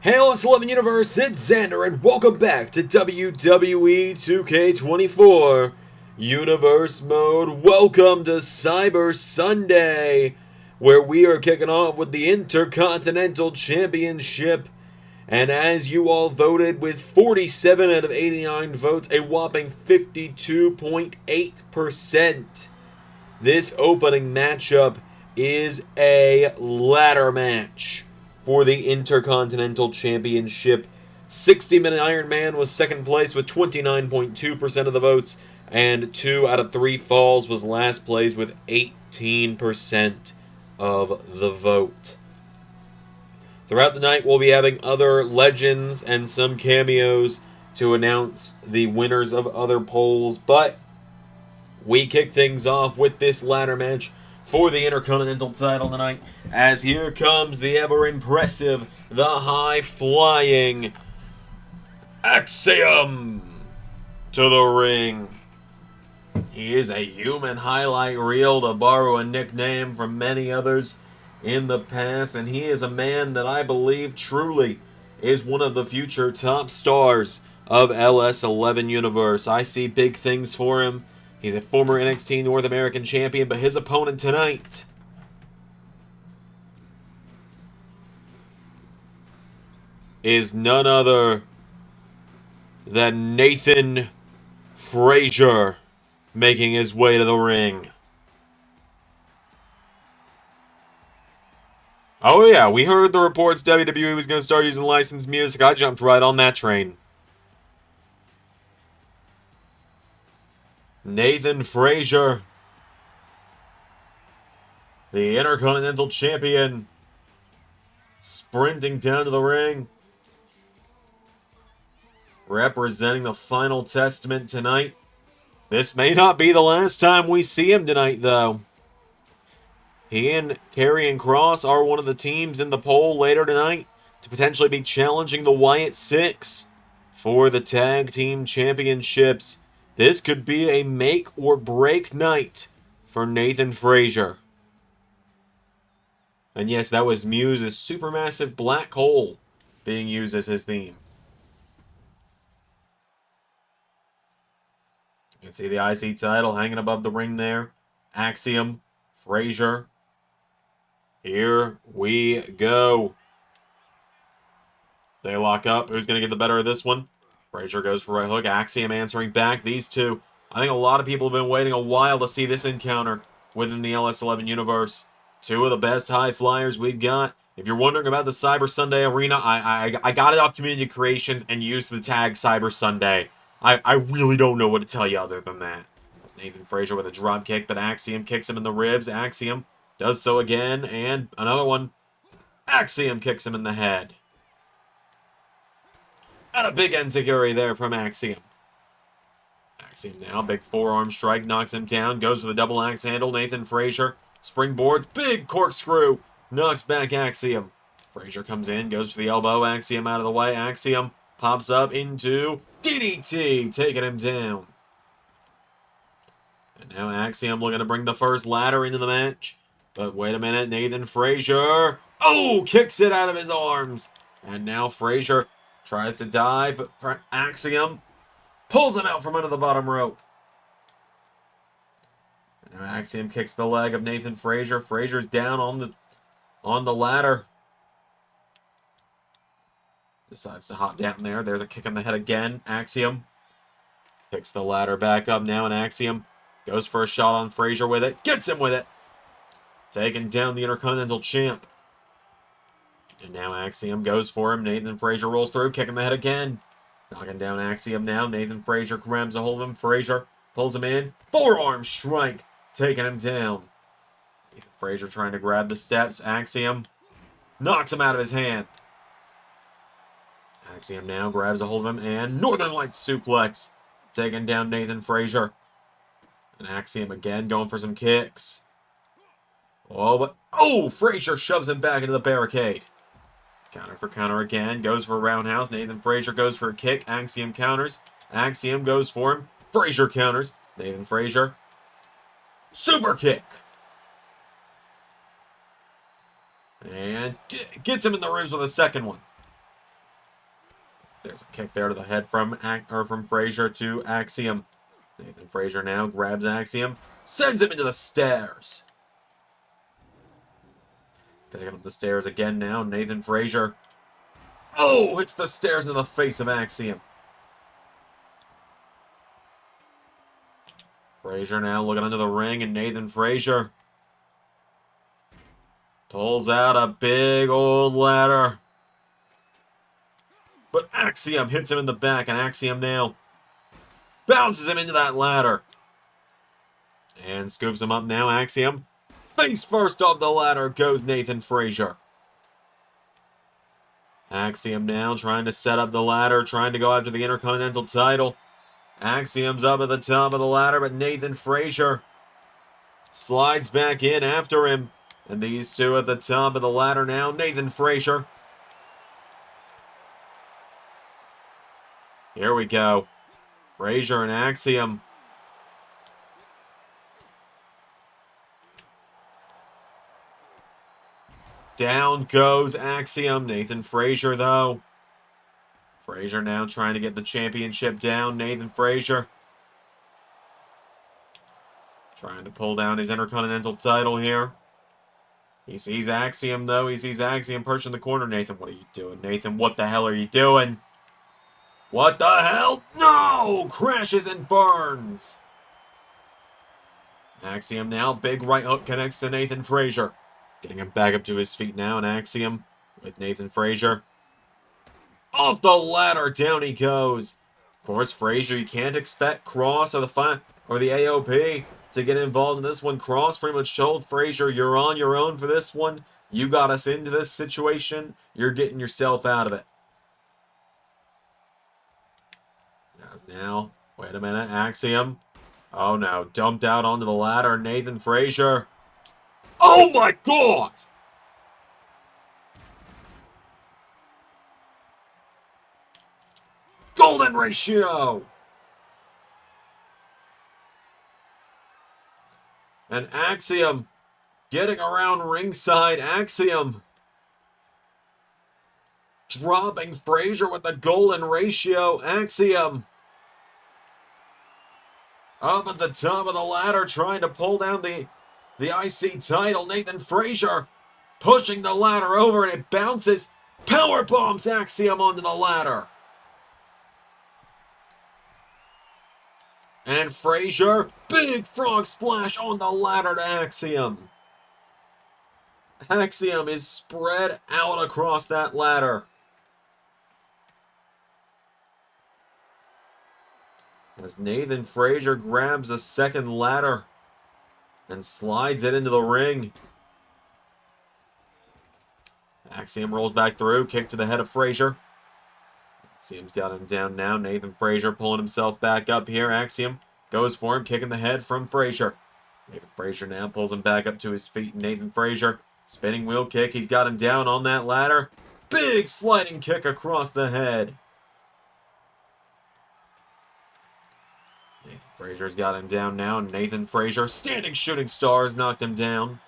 Hey LS11 Universe, it's Xander, and welcome back to WWE 2K24 Universe Mode. Welcome to Cyber Sunday, where we are kicking off with the Intercontinental Championship. And as you all voted with 47 out of 89 votes, a whopping 52.8%, this opening matchup is a ladder match for the Intercontinental Championship. 60-minute Iron Man was second place with 29.2% of the votes, and 2 out of 3 falls was last place with 18% of the vote. Throughout the night, we'll be having other legends and some cameos to announce the winners of other polls, but we kick things off with this ladder match for the Intercontinental title tonight, as here comes the ever-impressive, the high-flying Axiom to the ring. He is a human highlight reel, to borrow a nickname from many others in the past, and he is a man that I believe truly is one of the future top stars of LS11 Universe. I see big things for him. He's a former NXT North American champion, but his opponent tonight is none other than Nathan Frazer, making his way to the ring. Oh yeah, we heard the reports WWE was going to start using licensed music. I jumped right on that train. Nathan Frazer, the Intercontinental Champion, sprinting down to the ring, representing the Final Testament tonight. This may not be the last time we see him tonight, though. He and Karrion Kross are one of the teams in the poll later tonight to potentially be challenging the WyattSicks for the Tag Team Championships. This could be a make or break night for Nathan Frazer. And yes, that was Muse's Supermassive Black Hole being used as his theme. You can see the IC title hanging above the ring there. Axiom, Frazer. Here we go. They lock up. Who's going to get the better of this one? Frazer goes for a hook. Axiom answering back. These two, I think a lot of people have been waiting a while to see this encounter within the LS11 universe. Two of the best high flyers we've got. If you're wondering about the Cyber Sunday arena, I got it off Community Creations and used the tag Cyber Sunday. I really don't know what to tell you other than that. That's Nathan Frazer with a drop kick, but Axiom kicks him in the ribs. Axiom does so again, and another one. Axiom kicks him in the head. And a big enziguri there from Axiom. Axiom now, big forearm strike, knocks him down, goes for the double axe handle. Nathan Frazer, springboard, big corkscrew, knocks back Axiom. Frazer comes in, goes for the elbow, Axiom out of the way. Axiom pops up into DDT, taking him down. And now Axiom looking to bring the first ladder into the match. But wait a minute, Nathan Frazer, oh, kicks it out of his arms. And now Frazer tries to dive, but Axiom pulls him out from under the bottom rope. And now Axiom kicks the leg of Nathan Frazer. Frazer's down on the ladder. Decides to hop down there. There's a kick on the head again. Axiom kicks the ladder back up now, and Axiom goes for a shot on Frazer with it. Gets him with it. Taking down the Intercontinental Champ. And now Axiom goes for him. Nathan Frazer rolls through, kicking the head again. Knocking down Axiom now. Nathan Frazer grabs a hold of him. Frazer pulls him in. Forearm strike, taking him down. Nathan Frazer trying to grab the steps. Axiom knocks him out of his hand. Axiom now grabs a hold of him and Northern Lights suplex, taking down Nathan Frazer. And Axiom again going for some kicks. Oh, Frazer shoves him back into the barricade. Counter for counter again. Goes for a roundhouse. Nathan Frazer goes for a kick. Axiom counters. Axiom goes for him. Frazer counters. Nathan Frazer. Super kick. And gets him in the ribs with a second one. There's a kick there to the head from Frazer to Axiom. Nathan Frazer now grabs Axiom, sends him into the stairs. Picking up the stairs again now, Nathan Frazer. Oh, hits the stairs into the face of Axiom. Frazer now looking under the ring, and Nathan Frazer pulls out a big old ladder. But Axiom hits him in the back, and Axiom now bounces him into that ladder. And scoops him up now, Axiom. Face first off the ladder goes Nathan Frazer. Axiom now trying to set up the ladder, trying to go after the Intercontinental title. Axiom's up at the top of the ladder, but Nathan Frazer slides back in after him. And these two at the top of the ladder now. Nathan Frazer. Here we go. Frazer and Axiom. Down goes Axiom. Nathan Frazer, though. Frazer now trying to get the championship down. Nathan Frazer trying to pull down his Intercontinental title here. He sees Axiom, though. He sees Axiom perched in the corner. Nathan, what are you doing? Nathan, what the hell are you doing? What the hell? No! Crashes and burns. Axiom now. Big right hook connects to Nathan Frazer. Getting him back up to his feet now. And Axiom with Nathan Frazer. Off the ladder, down he goes. Of course, Frazer, you can't expect Cross or the AOP to get involved in this one. Cross pretty much told Frazer, you're on your own for this one. You got us into this situation. You're getting yourself out of it. Now, wait a minute, Axiom. Oh no, dumped out onto the ladder, Nathan Frazer. Oh my god! Golden ratio! And Axiom getting around ringside. Axiom dropping Frazer with the golden ratio. Axiom up at the top of the ladder trying to pull down the IC title. Nathan Frazer pushing the ladder over and it bounces. Power bombs Axiom onto the ladder. And Frazer, big frog splash on the ladder to Axiom. Axiom is spread out across that ladder. As Nathan Frazer grabs a second ladder and slides it into the ring. Axiom rolls back through, kick to the head of Frazer. Axiom's got him down now. Nathan Frazer pulling himself back up here. Axiom goes for him, kicking the head from Frazer. Nathan Frazer now pulls him back up to his feet. Nathan Frazer, spinning wheel kick. He's got him down on that ladder. Big sliding kick across the head. Nathan Frazer's got him down now. Nathan Frazer, standing shooting stars, knocked him down.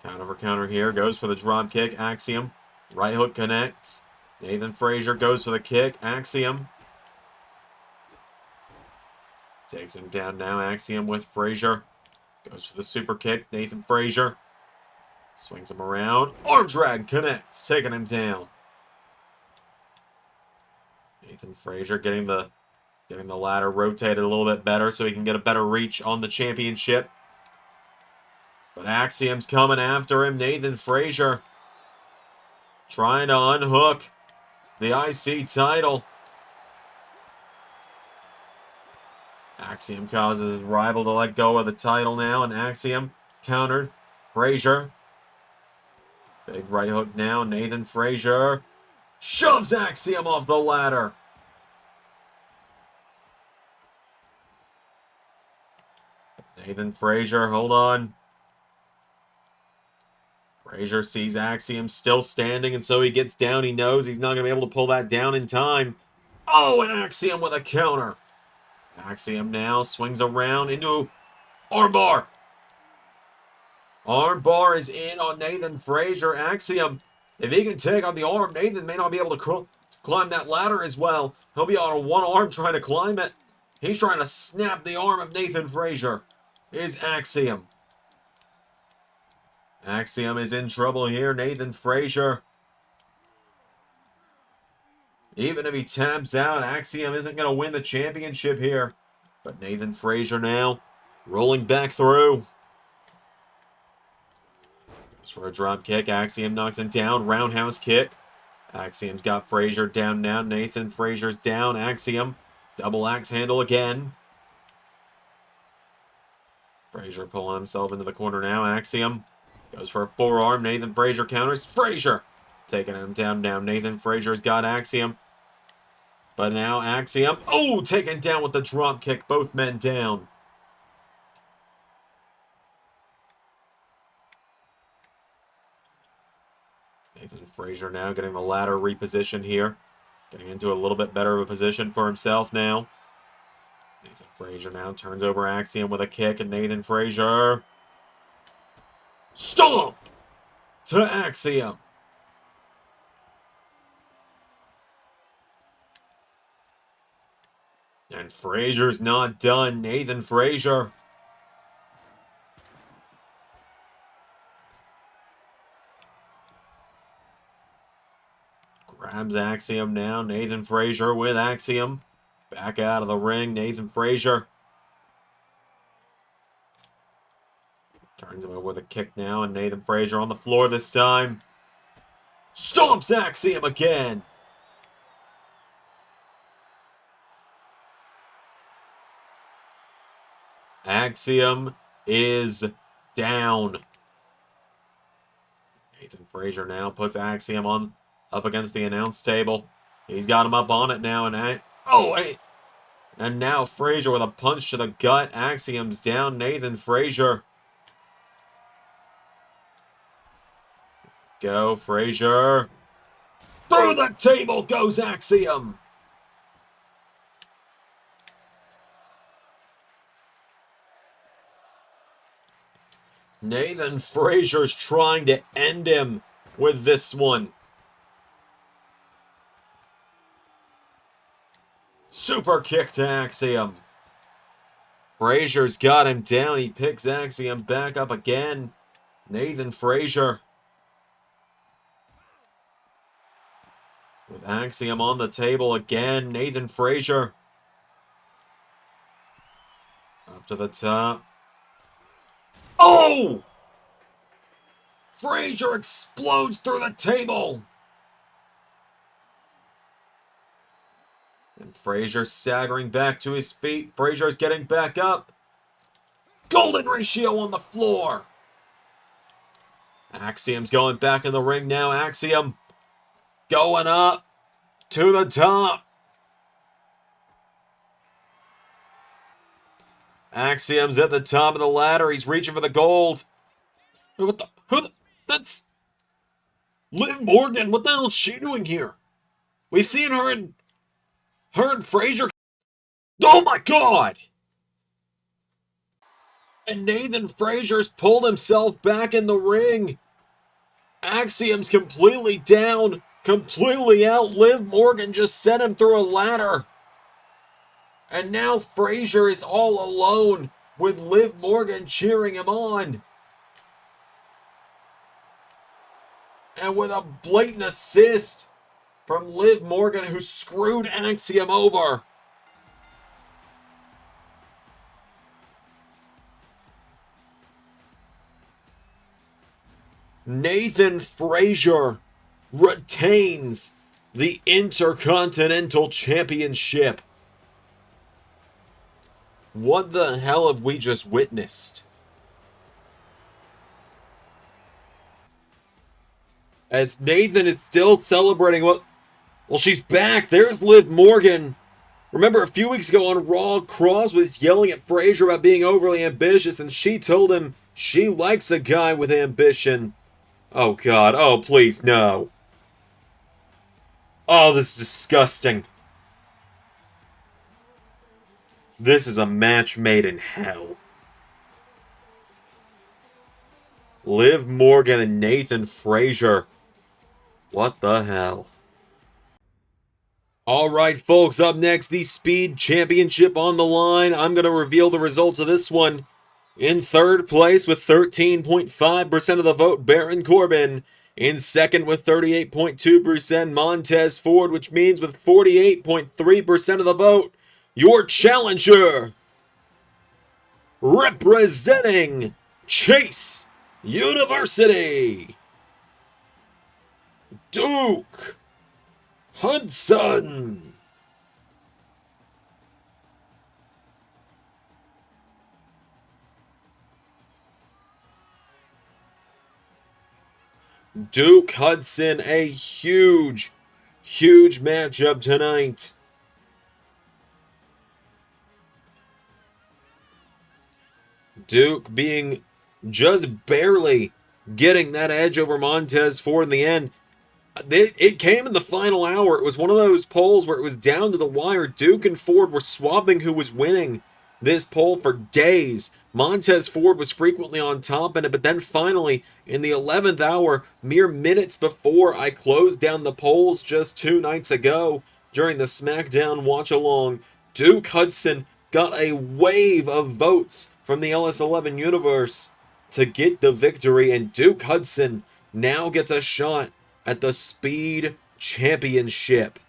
Counter for counter here. Goes for the drop kick. Axiom. Right hook connects. Nathan Frazer goes for the kick. Axiom takes him down now. Axiom with Frazer. Goes for the super kick. Nathan Frazer swings him around. Arm drag connects. Taking him down. Nathan Frazer getting the ladder rotated a little bit better so he can get a better reach on the championship. But Axiom's coming after him. Nathan Frazer trying to unhook the IC title. Axiom causes his rival to let go of the title now, and Axiom countered. Frazer. Big right hook now. Nathan Frazer shoves Axiom off the ladder. Nathan Frazer, hold on. Frazer sees Axiom still standing, and so he gets down. He knows he's not going to be able to pull that down in time. Oh, and Axiom with a counter. Axiom now swings around into armbar. Armbar is in on Nathan Frazer. Axiom If he can take on the arm, Nathan may not be able to climb that ladder as well. He'll be on one arm trying to climb it. He's trying to snap the arm of Nathan Frazer. Is Axiom. Axiom is in trouble here. Nathan Frazer. Even if he taps out, Axiom isn't going to win the championship here. But Nathan Frazer now rolling back through. Goes for a drop kick. Axiom knocks him down. Roundhouse kick. Axiom's got Frazer down now. Nathan Frazer's down. Axiom. Double axe handle again. Frazer pulling himself into the corner now. Axiom goes for a forearm. Nathan Frazer counters. Frazer taking him down now. Nathan Frazer's got Axiom. But now Axiom. Oh, taken down with the drop kick. Both men down. Nathan Frazer now getting the ladder repositioned here. Getting into a little bit better of a position for himself now. Nathan Frazer now turns over Axiom with a kick, and Nathan Frazer. Stomp to Axiom. And Frazer's not done. Nathan Frazer. Grabs Axiom now. Nathan Frazer with Axiom. Back out of the ring. Nathan Frazer. Turns him over with a kick now. And Nathan Frazer on the floor this time. Stomps Axiom again. Axiom is down. Nathan Frazer now puts Axiom on up against the announce table. He's got him up on it now, and and now Frazer with a punch to the gut. Axiom's down. Nathan Frazer. Go, Frazer. Through the table goes Axiom. Nathan Frazer's trying to end him with this one. Super kick to Axiom. Frazer's got him down. He picks Axiom back up again. Nathan Frazer. With Axiom on the table again. Nathan Frazer. Up to the top. Oh! Frazer explodes through the table. And Frazer staggering back to his feet. Frazer's getting back up. Golden ratio on the floor. Axiom's going back in the ring now. Axiom going up to the top. Axiom's at the top of the ladder. He's reaching for the gold. What the? That's Liv Morgan. What the hell is she doing here? We've seen her and Frazer. Oh my God! And Nathan Frazer's pulled himself back in the ring. Axiom's completely down, completely out. Liv Morgan just sent him through a ladder. And now Frazer is all alone with Liv Morgan cheering him on. And with a blatant assist from Liv Morgan, who screwed Axiom over. Nathan Frazer retains the Intercontinental Championship. What the hell have we just witnessed? As Nathan is still celebrating what... Well, she's back. There's Liv Morgan. Remember a few weeks ago on Raw, Cross was yelling at Frazer about being overly ambitious, and she told him she likes a guy with ambition. Oh, God. Oh, please, no. Oh, this is disgusting. This is a match made in hell. Liv Morgan and Nathan Frazer What the hell? All right, folks, up next, the Speed Championship on the line. I'm going to reveal the results of this one. In third place with 13.5% of the vote, Baron Corbin. In second with 38.2%, Montez Ford, which means with 48.3% of the vote, your challenger, representing Chase University, Duke Hudson. Duke Hudson, a huge matchup tonight. Duke being just barely getting that edge over Montez Ford in the end. It came in the final hour. It was one of those polls where it was down to the wire. Duke and Ford were swapping who was winning this poll for days. Montez Ford was frequently on top in it, but then finally, in the 11th hour, mere minutes before I closed down the polls just 2 nights ago, during the SmackDown watch-along, Duke Hudson got a wave of votes from the LS11 Universe to get the victory, and Duke Hudson now gets a shot at the Speed Championship.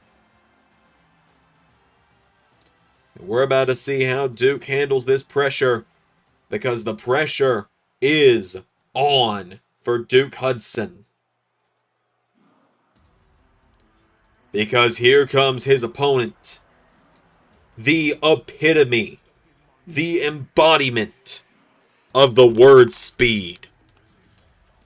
We're about to see how Duke handles this pressure, because the pressure is on for Duke Hudson. Because here comes his opponent, the epitome, the embodiment of the word speed.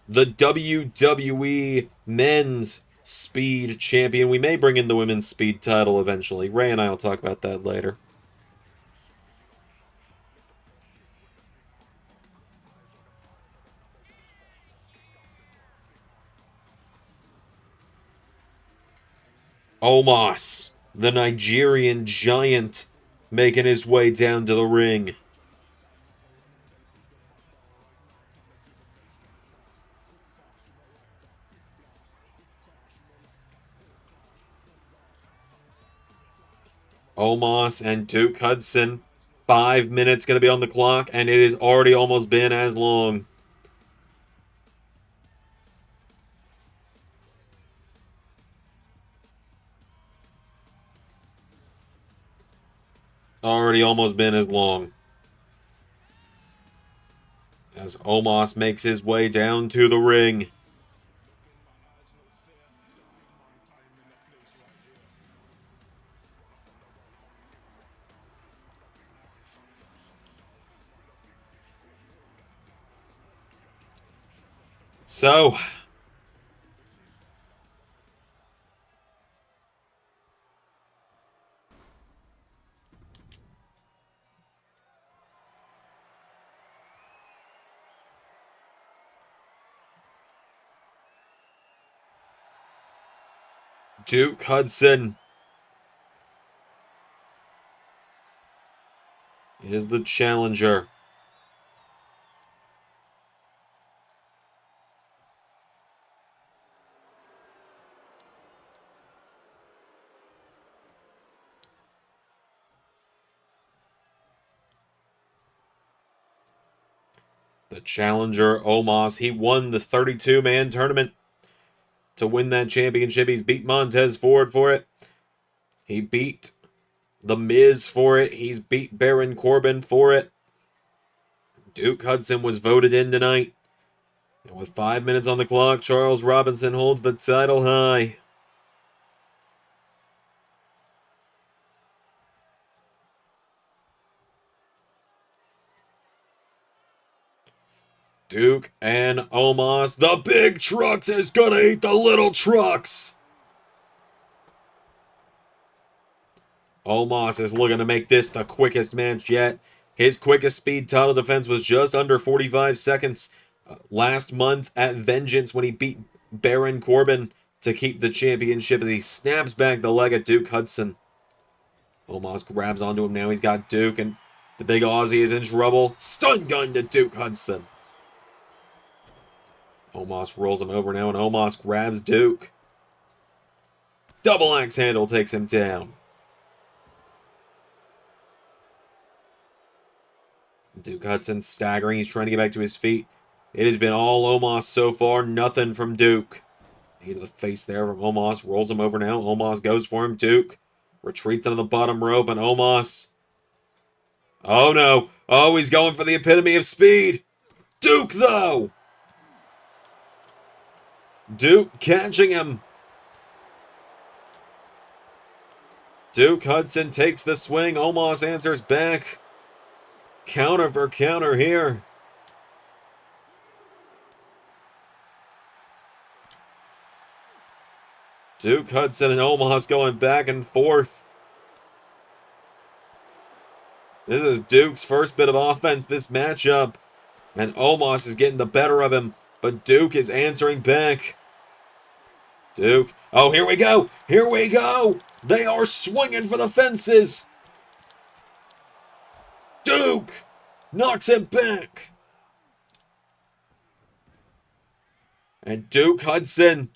The WWE Men's Speed Champion. We may bring in the Women's Speed title eventually. Ray and I will talk about that later. Omos, the Nigerian giant, making his way down to the ring. Omos and Duke Hudson. 5 minutes going to be on the clock, and it has already almost been as long. Already almost been as long. As Omos makes his way down to the ring. So, Duke Hudson is the challenger. The challenger, Omos, he won the 32-man tournament to win that championship. He's beat Montez Ford for it. He beat The Miz for it. He's beat Baron Corbin for it. Duke Hudson was voted in tonight. And with 5 minutes on the clock, Charles Robinson holds the title high. Duke and Omos. The big trucks is gonna eat the little trucks. Omos is looking to make this the quickest match yet. His quickest speed title defense was just under 45 seconds last month at Vengeance when he beat Baron Corbin to keep the championship as he snaps back the leg at Duke Hudson. Omos grabs onto him now. He's got Duke, and the big Aussie is in trouble. Stun gun to Duke Hudson. Omos rolls him over now, and Omos grabs Duke. Double axe handle takes him down. Duke Hudson staggering. He's trying to get back to his feet. It has been all Omos so far. Nothing from Duke. Knee to the face there from Omos. Rolls him over now. Omos goes for him. Duke retreats on the bottom rope. And Omos... Oh, no. Oh, he's going for the epitome of speed. Duke, though. Duke catching him. Duke Hudson takes the swing. Omos answers back. Counter for counter here. Duke Hudson and Omos going back and forth. This is Duke's first bit of offense this matchup. And Omos is getting the better of him. But Duke is answering back. Duke. Oh, here we go. Here we go. They are swinging for the fences. Duke knocks him back. And Duke Hudson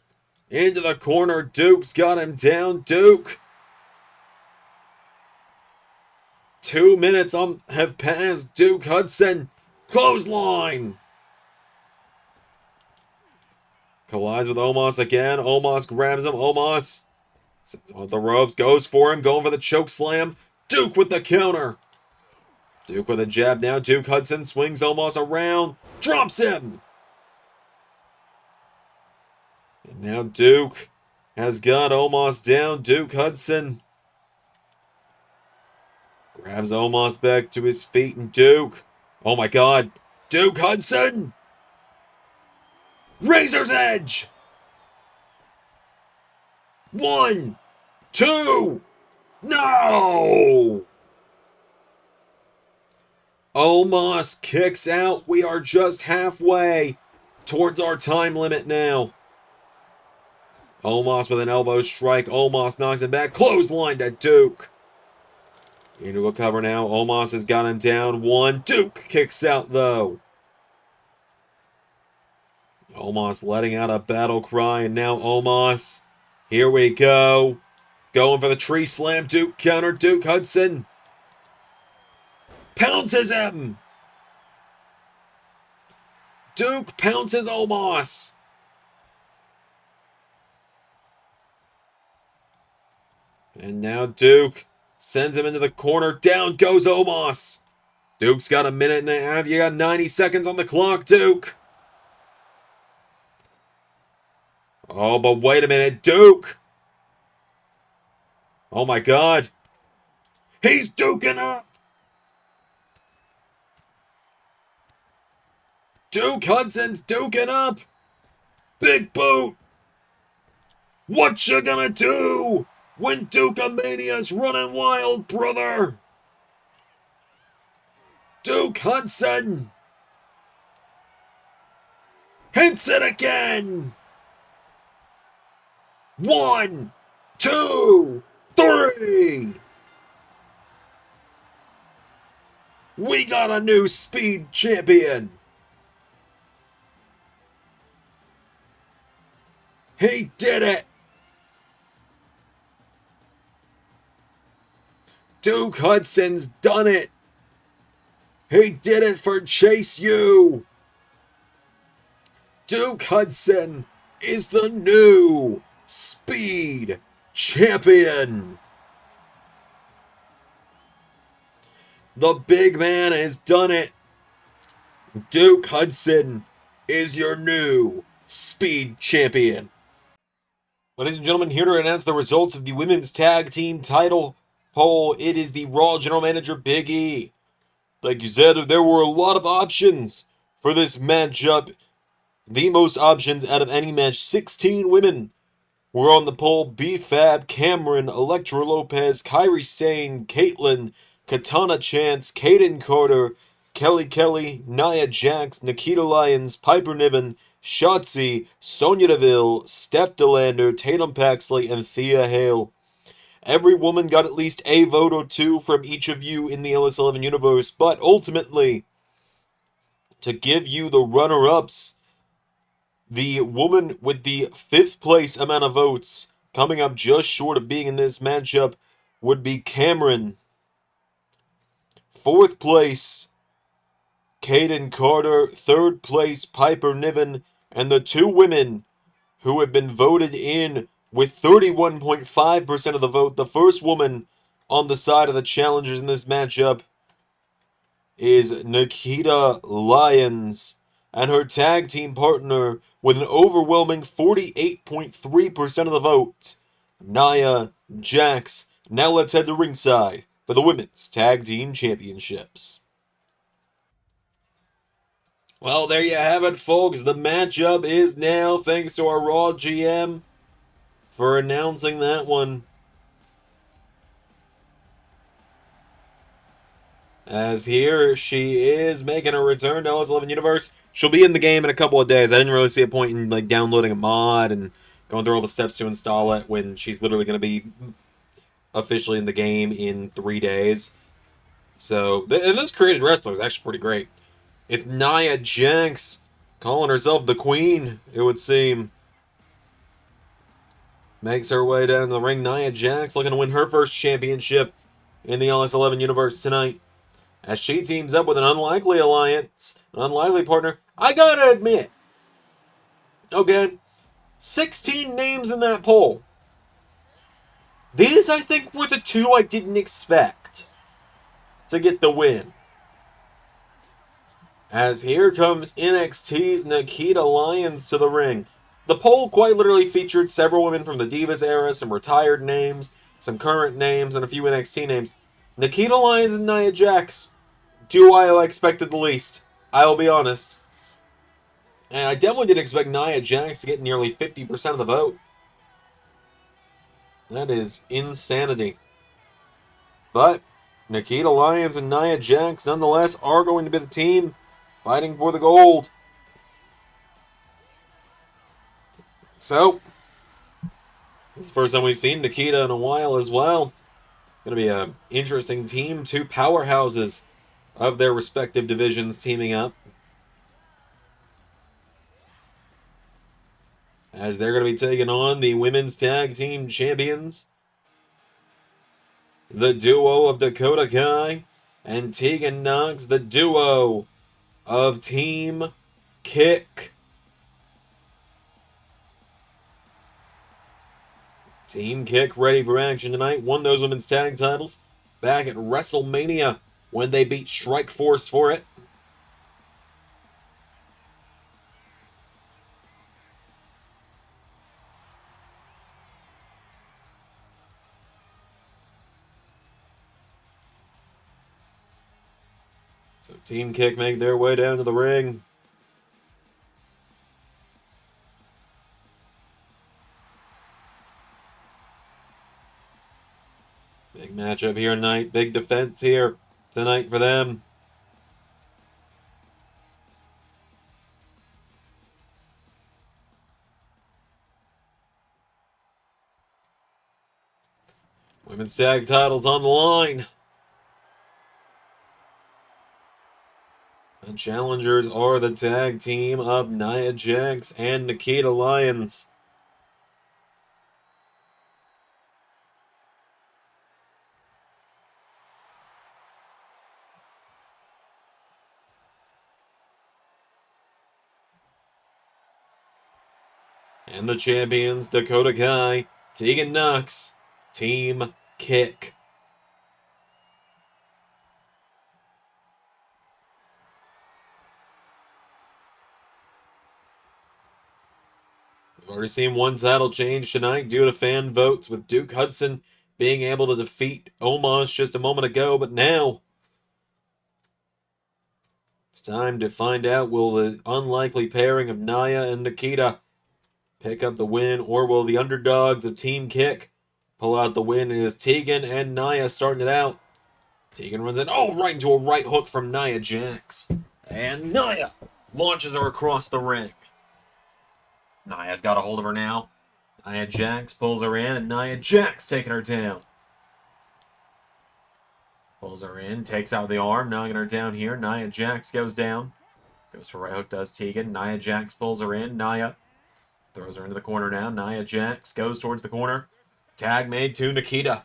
into the corner. Duke's got him down. Duke. 2 minutes have passed. Duke Hudson. Clothesline. Collides with Omos again. Omos grabs him. Omos sits on the ropes. Goes for him. Going for the choke slam. Duke with the counter. Duke with a jab now. Duke Hudson swings Omos around. Drops him. And now Duke has got Omos down. Duke Hudson grabs Omos back to his feet. And Duke. Oh my God. Duke Hudson. Razor's Edge. 1, 2. No. Omos kicks out. We are just halfway towards our time limit now. Omos with an elbow strike. Omos knocks him back. Clothesline to Duke. Into a cover now. Omos has got him down. 1. Duke kicks out though. Omos letting out a battle cry. And now Omos. Here we go. Going for the tree slam. Duke counter. Duke Hudson pounces him. Duke pounces Omos. And now Duke sends him into the corner. Down goes Omos. Duke's got a minute and a half. You got 90 seconds on the clock, Duke. Oh, but wait a minute. Duke. Oh, my God. He's duking up. Duke Hudson's duking up. Big boot. What you gonna do when Duke-a-mania's running wild, brother? Duke Hudson hits it again. 1, 2, 3. We got a new speed champion. He did it. Duke Hudson's done it. He did it for Chase U. Duke Hudson is the new Speed Champion. The big man has done it. Duke Hudson is your new Speed Champion. Ladies and gentlemen, here to announce the results of the Women's Tag Team title poll. It is the Raw General Manager, Big E. Like you said, there were a lot of options for this matchup. The most options out of any match. 16 women were on the poll. B-Fab, Cameron, Elektra Lopez, Kairi Sane, Caitlyn, Katana Chance, Kaden Carter, Kelly Kelly, Nia Jax, Nikita Lyons, Piper Niven, Shotzi, Sonya Deville, Steph DeLander, Tatum Paxley, and Thea Hale. Every woman got at least a vote or two from each of you in the LS11 universe, but ultimately, to give you the runner-ups, the woman with the 5th place amount of votes Coming up just short of being in this matchup would be Cameron. 4th place, Kaden Carter. 3rd place, Piper Niven. And the 2 women who have been voted in with 31.5% of the vote. The first woman on the side of the challengers in this matchup is Nikita Lyons, and her tag team partner with an overwhelming 48.3% of the vote, Nia Jax. Now let's head to ringside for the Women's Tag Team Championships. Well, there you have it, folks. The matchup is now, thanks to our Raw GM for announcing that one. As here, she is making a return to LS11 Universe. She'll be in the game in a couple of days. I didn't really see a point in like downloading a mod and going through all the steps to install it when she's literally going to be officially in the game in 3 days. So, and this created wrestler is actually pretty great. It's Nia Jax calling herself the Queen, it would seem. Makes her way down to the ring. Nia Jax looking to win her first championship in the LS11 Universe tonight, as she teams up with an unlikely alliance, an unlikely partner. I gotta admit, okay, 16 names in that poll. These, I think, were the 2 I didn't expect to get the win. As here comes NXT's Nikita Lyons to the ring. The poll quite literally featured several women from the Divas era, some retired names, some current names, and a few NXT names. Nikita Lyons and Nia Jax, do I expected the least. I will be honest. And I definitely didn't expect Nia Jax to get nearly 50% of the vote. That is insanity. But Nikita Lyons and Nia Jax, nonetheless, are going to be the team fighting for the gold. So, this is the first time we've seen Nikita in a while as well. Going to be an interesting team. 2 powerhouses of their respective divisions teaming up, as they're going to be taking on the Women's Tag Team Champions, the duo of Dakota Kai and Tegan Nox, the duo of Team Kick. Team Kick ready for action tonight. Won those women's tag titles back at WrestleMania when they beat Strikeforce for it. So Team Kick make their way down to the ring. Big matchup here tonight. Big defense here tonight for them. Women's tag titles on the line. The challengers are the tag team of Nia Jax and Nikita Lyons. And the champions, Dakota Kai, Tegan Nox, Team Kick. We've already seen one title change tonight due to fan votes, with Duke Hudson being able to defeat Omos just a moment ago, but now it's time to find out, will the unlikely pairing of Nia and Nikita pick up the win, or will the underdogs of Team Kick pull out the win? It is Tegan and Nia starting it out. Tegan runs in, right into a right hook from Nia Jax. And Nia launches her across the ring. Nia's got a hold of her now. Nia Jax pulls her in, and Nia Jax taking her down. Pulls her in, takes out the arm, knocking her down here. Nia Jax goes down. Goes for right hook, does Tegan. Nia Jax pulls her in. Nia Throws her into the corner now. Nia Jax goes towards the corner. Tag made to Nikita.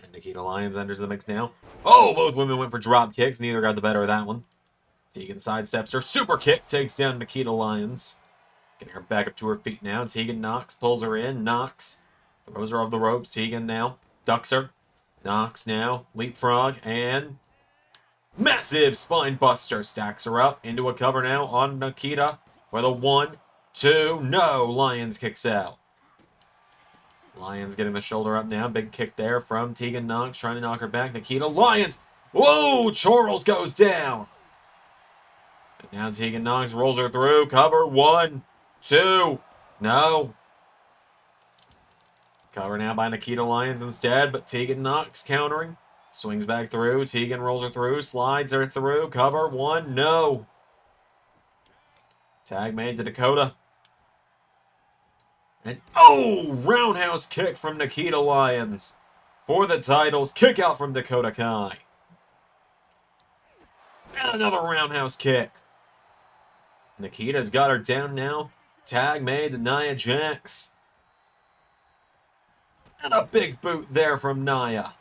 And Nikita Lyons enters the mix now. Oh, both women went for drop kicks. Neither got the better of that one. Tegan sidesteps her. Super kick takes down Nikita Lyons. Getting her back up to her feet now. Tegan Knox pulls her in. Knox throws her off the ropes. Tegan now ducks her. Knox now leapfrog and massive spine buster. Stacks her up into a cover now on Nikita for the 1, 2. No, Lyons kicks out. Lyons getting the shoulder up now. Big kick there from Tegan Knox trying to knock her back. Nikita Lyons. Whoa, Charles goes down. And now Tegan Knox rolls her through. Cover 1, 2. No. Cover now by Nikita Lyons instead, but Tegan Knox countering. Swings back through. Tegan rolls her through. Slides her through. Cover 1. No. Tag made to Dakota. And oh! Roundhouse kick from Nikita Lyons. For the titles. Kick out from Dakota Kai. And another roundhouse kick. Nikita's got her down now. Tag made to Nia Jax. And a big boot there from Nia.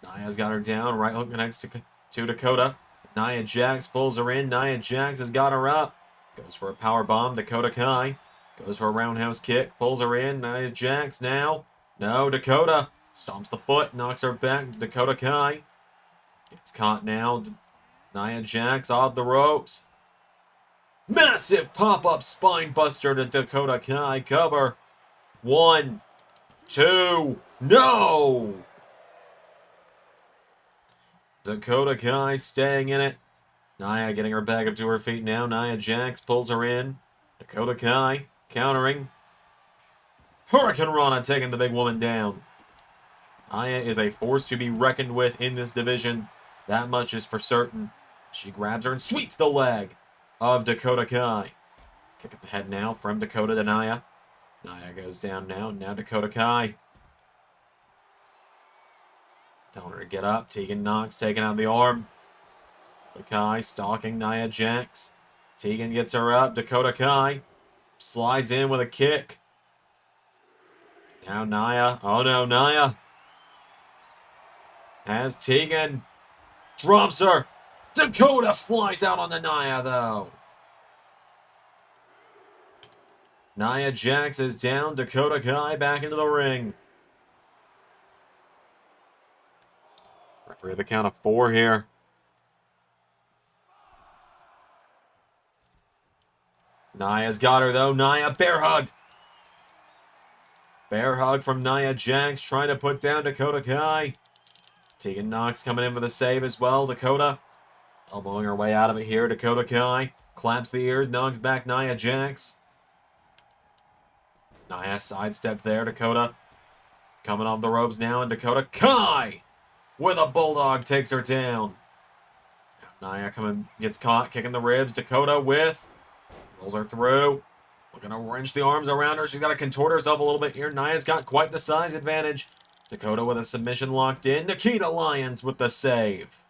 Nia's got her down. Right hook connects to Dakota. Nia Jax pulls her in. Nia Jax has got her up. Goes for a power bomb. Dakota Kai. Goes for a roundhouse kick. Pulls her in. Nia Jax now. No, Dakota. Stomps the foot. Knocks her back. Dakota Kai. Gets caught now. Nia Jax off the ropes. Massive pop-up spine buster to Dakota Kai. Cover. 1, 2. No! Dakota Kai staying in it. Nia getting her back up to her feet now. Nia Jax pulls her in. Dakota Kai countering. Hurricane Rana taking the big woman down. Nia is a force to be reckoned with in this division. That much is for certain. She grabs her and sweeps the leg of Dakota Kai. Kick up the head now from Dakota to Nia. Nia goes down now. Now Dakota Kai. Telling her to get up. Tegan Knox taking out the arm. Dakota Kai stalking Nia Jax. Tegan gets her up. Dakota Kai slides in with a kick. Now Nia. Oh no, Nia has Tegan. Drops her. Dakota flies out on the Nia though. Nia Jax is down. Dakota Kai back into the ring. Referee the count of 4 here. Nia's got her though. Nia, bear hug. Bear hug from Nia Jax trying to put down Dakota Kai. Tegan Knox coming in for the save as well. Dakota elbowing her way out of it here. Dakota Kai claps the ears, knocks back Nia Jax. Nia sidestep there. Dakota coming off the ropes now, and Dakota Kai with a bulldog takes her down. Now Nia gets caught kicking the ribs. Dakota rolls her through. Looking to wrench the arms around her. She's got to contort herself a little bit here. Nia's got quite the size advantage. Dakota with a submission locked in. Nikita Lyons with the save.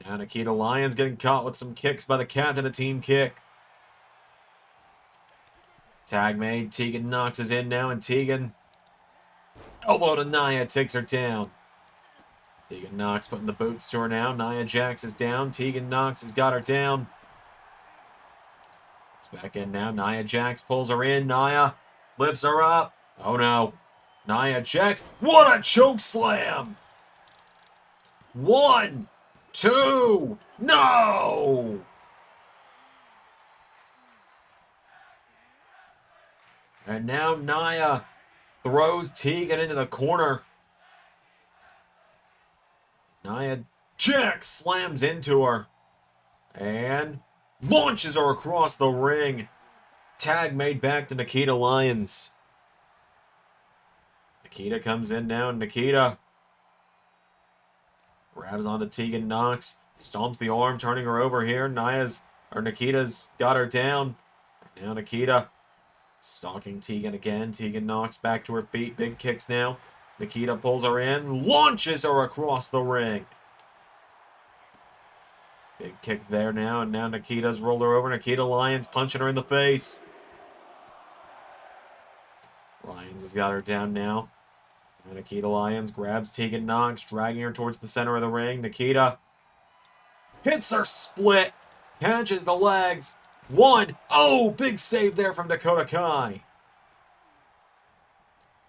Now Nikita Lyons getting caught with some kicks by the captain of Team Kick. Tag made. Tegan Knox is in now, and Tegan elbow to Nia takes her down. Tegan Knox putting the boots to her now. Nia Jax is down. Tegan Knox has got her down. It's back in now. Nia Jax pulls her in. Nia lifts her up. Oh no. Nia Jax. What a choke slam! 1, 2. No! And now Nia throws Tegan into the corner. Nia Jax slams into her and launches her across the ring. Tag made back to Nikita Lyons. Nikita comes in now. Nikita grabs onto Tegan Knox, stomps the arm, turning her over here. Nikita's got her down. Now Nikita stalking Tegan again. Tegan Knox back to her feet. Big kicks now. Nikita pulls her in, launches her across the ring. Big kick there now, and now Nikita's rolled her over. Nikita Lyons punching her in the face. Lyons has got her down now. And Nikita Lyons grabs Tegan Nox, dragging her towards the center of the ring. Nikita hits her split, catches the legs. One. Oh, big save there from Dakota Kai.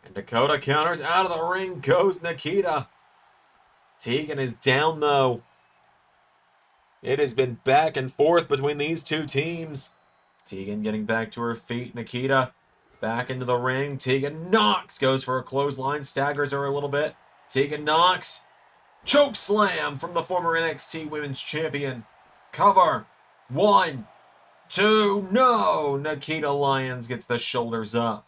And Dakota counters out of the ring. Goes Nikita. Tegan is down, though. It has been back and forth between these two teams. Tegan getting back to her feet. Nikita back into the ring. Tegan Nox goes for a clothesline. Staggers her a little bit. Tegan Nox. Choke slam from the former NXT Women's Champion. Cover. 1, 2, no! Nikita Lyons gets the shoulders up.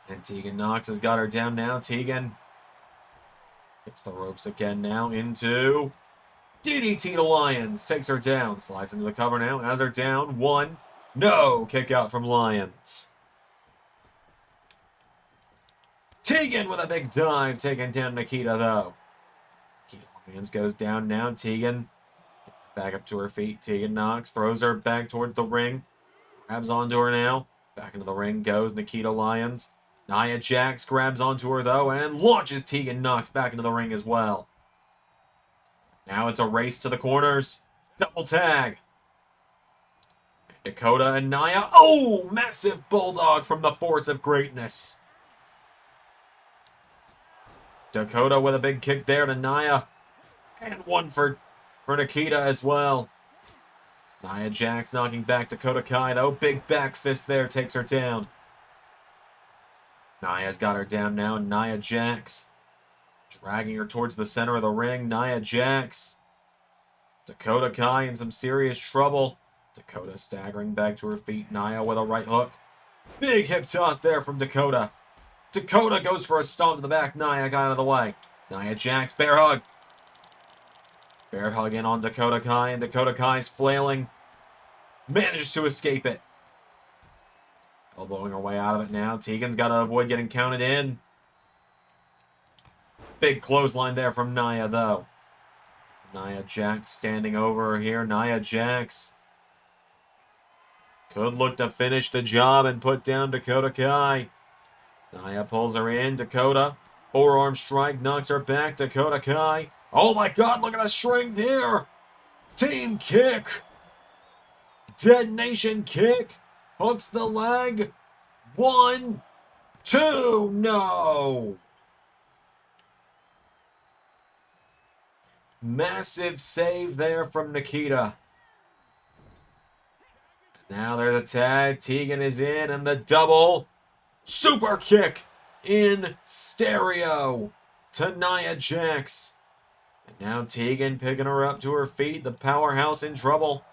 And Tegan Nox has got her down now. Tegan gets the ropes again now into DDT to Lyons. Takes her down. Slides into the cover now. Has her down. 1, no! Kick out from Lyons. Tegan with a big dive. Taking down Nikita, though. Nikita Lyons goes down now. Tegan back up to her feet. Tegan Nox throws her back towards the ring. Grabs onto her now. Back into the ring goes Nikita Lyons. Nia Jax grabs onto her, though, and launches Tegan Nox back into the ring as well. Now it's a race to the corners. Double tag. Dakota and Nia. Oh, massive bulldog from the Force of Greatness. Dakota with a big kick there to Nia. And one for Nikita as well. Nia Jax knocking back Dakota Kai, though. Big back fist there takes her down. Nia's got her down now. Nia Jax dragging her towards the center of the ring. Nia Jax. Dakota Kai in some serious trouble. Dakota staggering back to her feet. Nia with a right hook. Big hip toss there from Dakota. Dakota goes for a stomp to the back. Nia got out of the way. Nia Jax, bear hug. Bear hug in on Dakota Kai, and Dakota Kai's flailing. Manages to escape it. Elbowing her way out of it now. Tegan's got to avoid getting counted in. Big clothesline there from Nia, though. Nia Jax standing over her here. Nia Jax could look to finish the job and put down Dakota Kai. Nia pulls her in. Dakota. Forearm strike knocks her back. Dakota Kai. Oh my God, look at the strength here. Team kick. Dead Nation kick. Hooks the leg. 1, 2, no. Massive save there from Nikita. Now there's a tag. Tegan is in, and the double super kick in stereo to Nia Jax. And now Tegan picking her up to her feet. The powerhouse in trouble.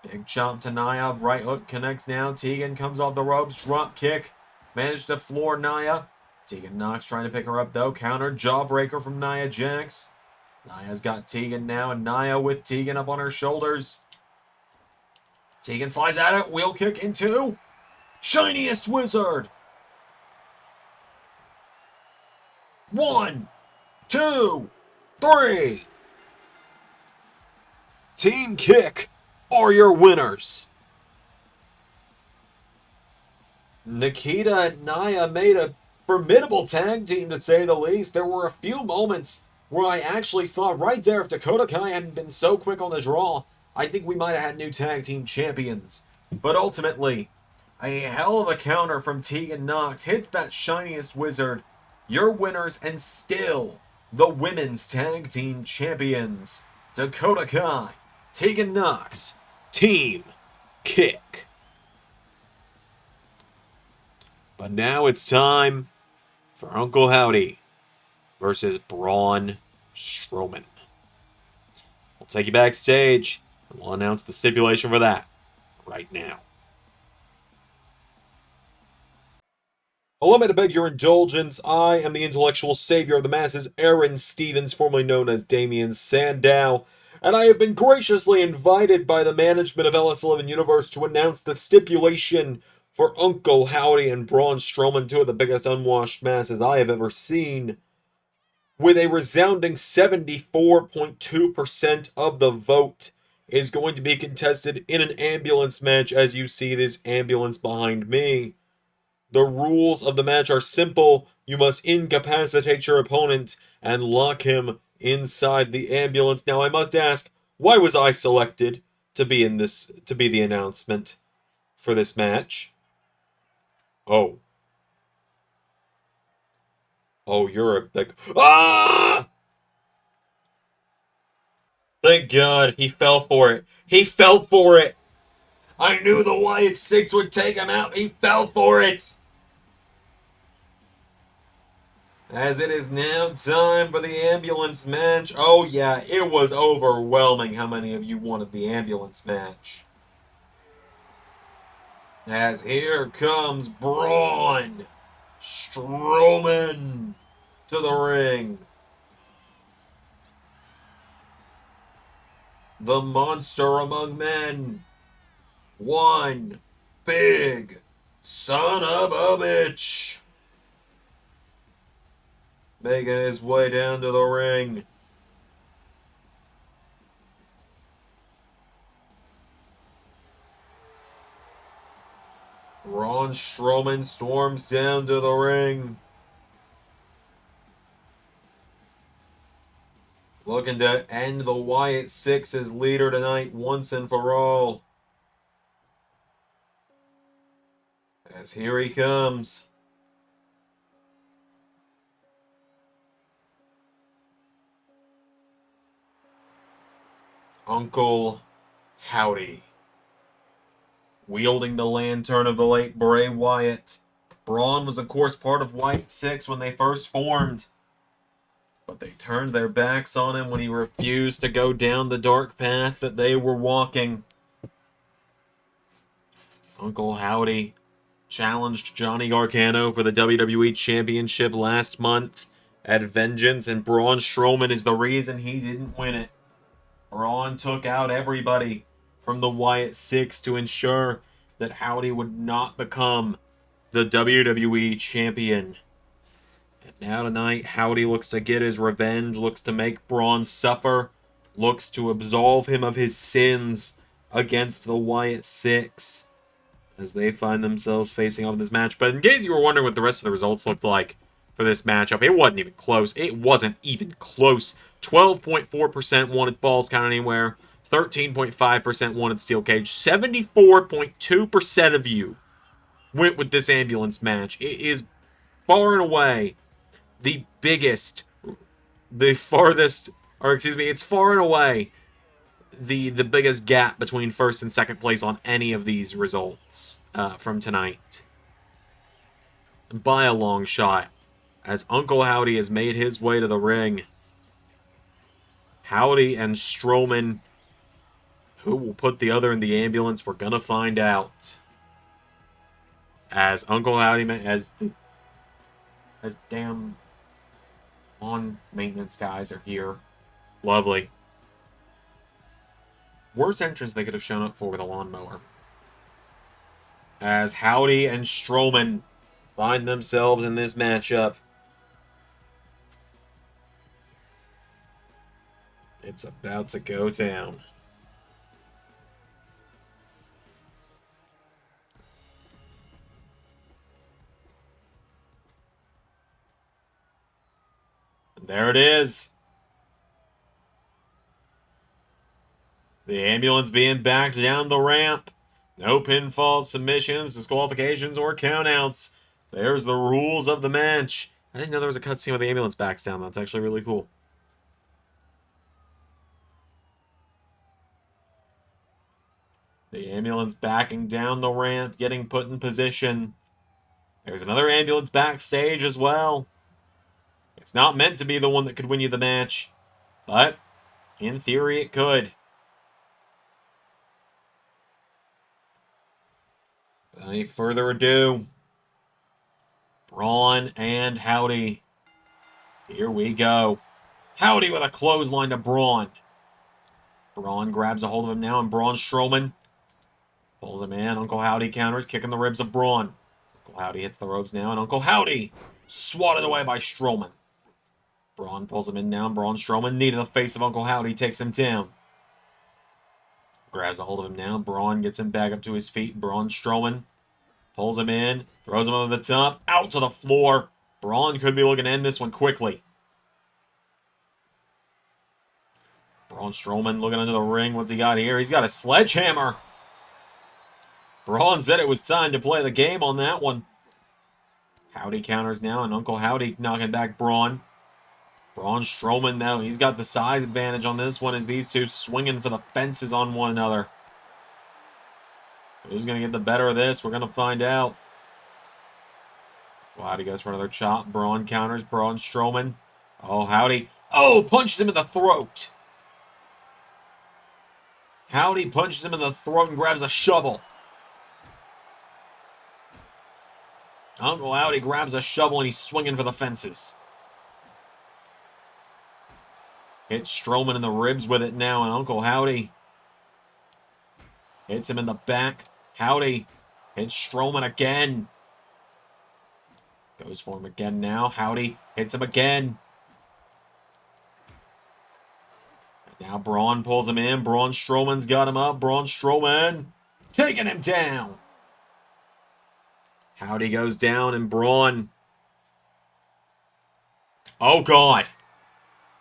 Big chop to Nia. Right hook connects now. Tegan comes off the ropes. Drop kick. Managed to floor Nia. Tegan Nox trying to pick her up, though. Counter jawbreaker from Nia Jax. Nia's got Tegan now, and Nia with Tegan up on her shoulders. Tegan slides at it. Wheel kick into Shiniest Wizard. 1, 2, 3. Team kick are your winners. Nikita and Nia made a formidable tag team, to say the least. There were a few moments where I actually thought right there, if Dakota Kai hadn't been so quick on the draw, I think we might have had new tag team champions. But ultimately, a hell of a counter from Tegan Nox hits that Shiniest Wizard. Your winners, and still the women's tag team champions. Dakota Kai, Tegan Nox, Team Kick. But now it's time for Uncle Howdy versus Braun Strowman. We'll take you backstage, and we'll announce the stipulation for that right now. Allow me to beg your indulgence. I am the intellectual savior of the masses, Aaron Stevens, formerly known as Damian Sandow, and I have been graciously invited by the management of LS11 Universe to announce the stipulation for Uncle Howdy and Braun Strowman, two of the biggest unwashed masses I have ever seen. with a resounding 74.2% of the vote, is going to be contested in an ambulance match, as you see this ambulance behind me. The rules of the match are simple. You must incapacitate your opponent and lock him inside the ambulance. Now I must ask, why was I selected to be the announcement for this match? Oh. Oh, you're a big... Ah! Thank God, he fell for it. He fell for it! I knew the WyattSicks would take him out. He fell for it! As it is now time for the ambulance match. Oh yeah, it was overwhelming how many of you wanted the ambulance match. As here comes Braun Strowman to the ring. The monster among men. One big son of a bitch. Making his way down to the ring. Braun Strowman storms down to the ring. Looking to end the WyattSicks as leader tonight once and for all. As here he comes. Uncle Howdy. Wielding the lantern of the late Bray Wyatt. Braun was of course part of WyattSicks when they first formed. But they turned their backs on him when he refused to go down the dark path that they were walking. Uncle Howdy challenged Johnny Gargano for the WWE Championship last month at Vengeance, and Braun Strowman is the reason he didn't win it. Braun took out everybody from the WyattSicks to ensure that Howdy would not become the WWE Champion. And now tonight, Howdy looks to get his revenge, looks to make Braun suffer, looks to absolve him of his sins against the WyattSicks as they find themselves facing off in this match. But in case you were wondering what the rest of the results looked like for this matchup, it wasn't even close. It wasn't even close. 12.4% wanted Falls Count Anywhere. 13.5% wanted Steel Cage. 74.2% of you went with this ambulance match. It is far and away the biggest, the farthest, or excuse me, it's far and away the biggest gap between first and second place on any of these results from tonight. By a long shot, as Uncle Howdy has made his way to the ring. Howdy and Strowman, who will put the other in the ambulance, we're gonna find out. As Uncle Howdy, as damn lawn maintenance guys are here. Lovely. Worst entrance they could have shown up for with a lawnmower. As Howdy and Strowman find themselves in this matchup. It's about to go down. And there it is. The ambulance being backed down the ramp. No pinfalls, submissions, disqualifications, or countouts. There's the rules of the match. I didn't know there was a cutscene with the ambulance backs down. That's actually really cool. The ambulance backing down the ramp, getting put in position. There's another ambulance backstage as well. It's not meant to be the one that could win you the match, but in theory it could. Without any further ado, Braun and Howdy. Here we go. Howdy with a clothesline to Braun. Braun grabs a hold of him now, and Braun Strowman pulls him in. Uncle Howdy counters, kicking the ribs of Braun. Uncle Howdy hits the ropes now, and Uncle Howdy swatted away by Strowman. Braun pulls him in now. Braun Strowman, knee to the face of Uncle Howdy, takes him down. Grabs a hold of him now. Braun gets him back up to his feet. Braun Strowman pulls him in, throws him over the top, out to the floor. Braun could be looking to end this one quickly. Braun Strowman looking under the ring. What's he got here? He's got a sledgehammer. Braun said it was time to play the game on that one. Howdy counters now, and Uncle Howdy knocking back Braun. Braun Strowman, now, he's got the size advantage on this one as these two swinging for the fences on one another. Who's going to get the better of this? We're going to find out. Well, Howdy goes for another chop. Braun counters. Braun Strowman. Oh, Howdy. Oh, punches him in the throat. Howdy punches him in the throat and grabs a shovel. Uncle Howdy grabs a shovel and he's swinging for the fences. Hits Strowman in the ribs with it now, and Uncle Howdy hits him in the back. Howdy hits Strowman again. Goes for him again now. Howdy hits him again. And now Braun pulls him in. Braun Strowman's got him up. Braun Strowman taking him down. Howdy goes down, and Braun. Oh, God.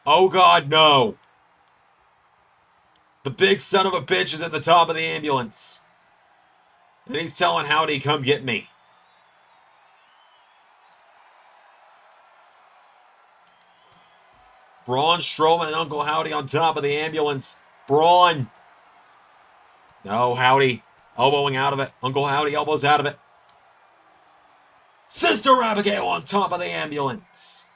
Oh, God, no. The big son of a bitch is at the top of the ambulance. And he's telling Howdy, come get me. Braun Strowman and Uncle Howdy on top of the ambulance. Braun. No, Howdy elbowing out of it. Uncle Howdy elbows out of it. Sister Abigail on top of the ambulance.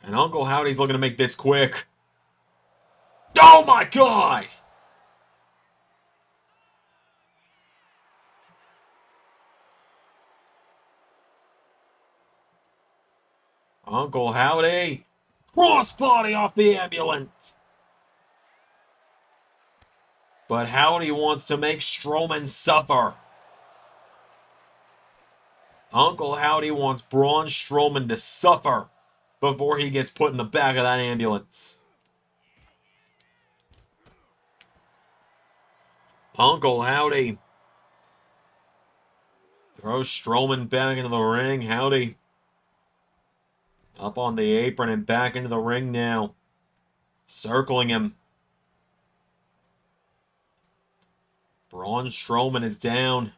And Uncle Howdy's looking to make this quick. Oh my God! Uncle Howdy. Crossbody off the ambulance. But Howdy wants to make Strowman suffer. Uncle Howdy wants Braun Strowman to suffer before he gets put in the back of that ambulance. Uncle Howdy throws Strowman back into the ring. Howdy up on the apron and back into the ring now. Circling him. Braun Strowman is down.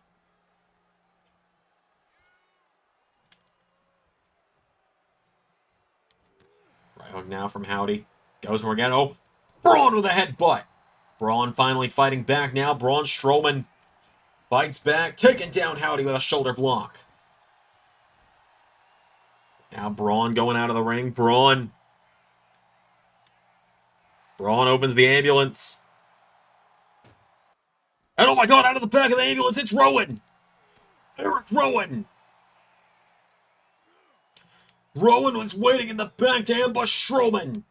Right hook now from Howdy. Goes for again. Oh, Braun with a headbutt. Braun finally fighting back now. Braun Strowman fights back, taking down Howdy with a shoulder block. Now Braun going out of the ring. Braun opens the ambulance. And oh my God, out of the back of the ambulance, it's Rowan. Eric Rowan. Rowan was waiting in the back to ambush Strowman.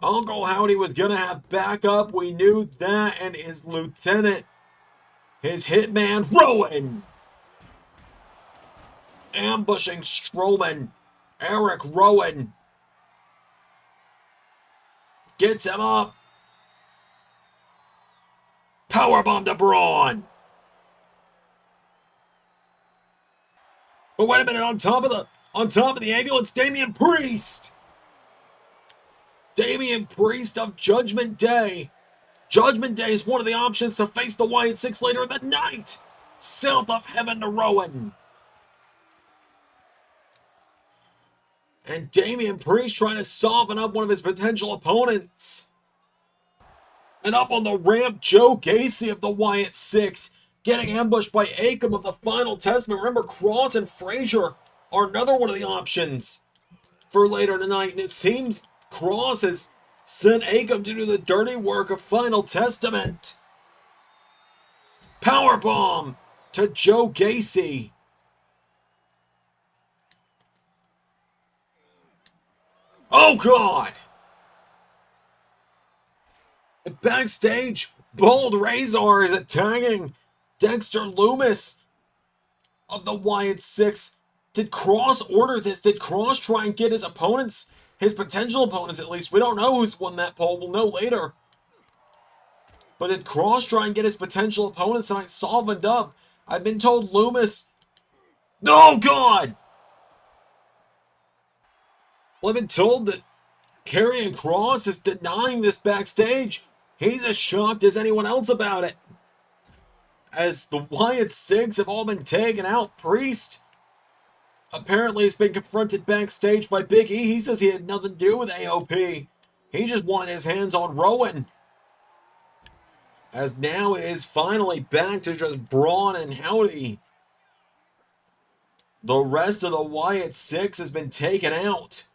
Uncle Howdy was going to have backup. We knew that. And his lieutenant, his hitman, Rowan. Ambushing Strowman. Eric Rowan gets him up. Powerbomb to Braun. But wait a minute, on top of the ambulance, Damian Priest. Damian Priest of Judgment Day. Judgment Day is one of the options to face the WyattSicks later in the night. South of Heaven to Rowan. And Damian Priest trying to soften up one of his potential opponents. And up on the ramp, Joe Gacy of the WyattSicks getting ambushed by Axiom of the Final Testament. Remember, Cross and Frazer are another one of the options for later tonight. And it seems Cross has sent Axiom to do the dirty work of Final Testament. Powerbomb to Joe Gacy. Oh, God! Backstage, Bold Razor is attacking Dexter Loomis of the WyattSicks. Did Cross order this? Did Cross try and get his opponents, his potential opponents at least? We don't know who's won that poll. We'll know later. But did Cross try and get his potential opponents tonight softened up? I've been told Loomis. Oh, God! Well, I've been told that Karrion Kross is denying this backstage. He's as shocked as anyone else about it. As the WyattSicks have all been taken out, Priest apparently has been confronted backstage by Big E. He says he had nothing to do with AOP. He just wanted his hands on Rowan. As now it is finally back to just Braun and Howdy. The rest of the WyattSicks has been taken out.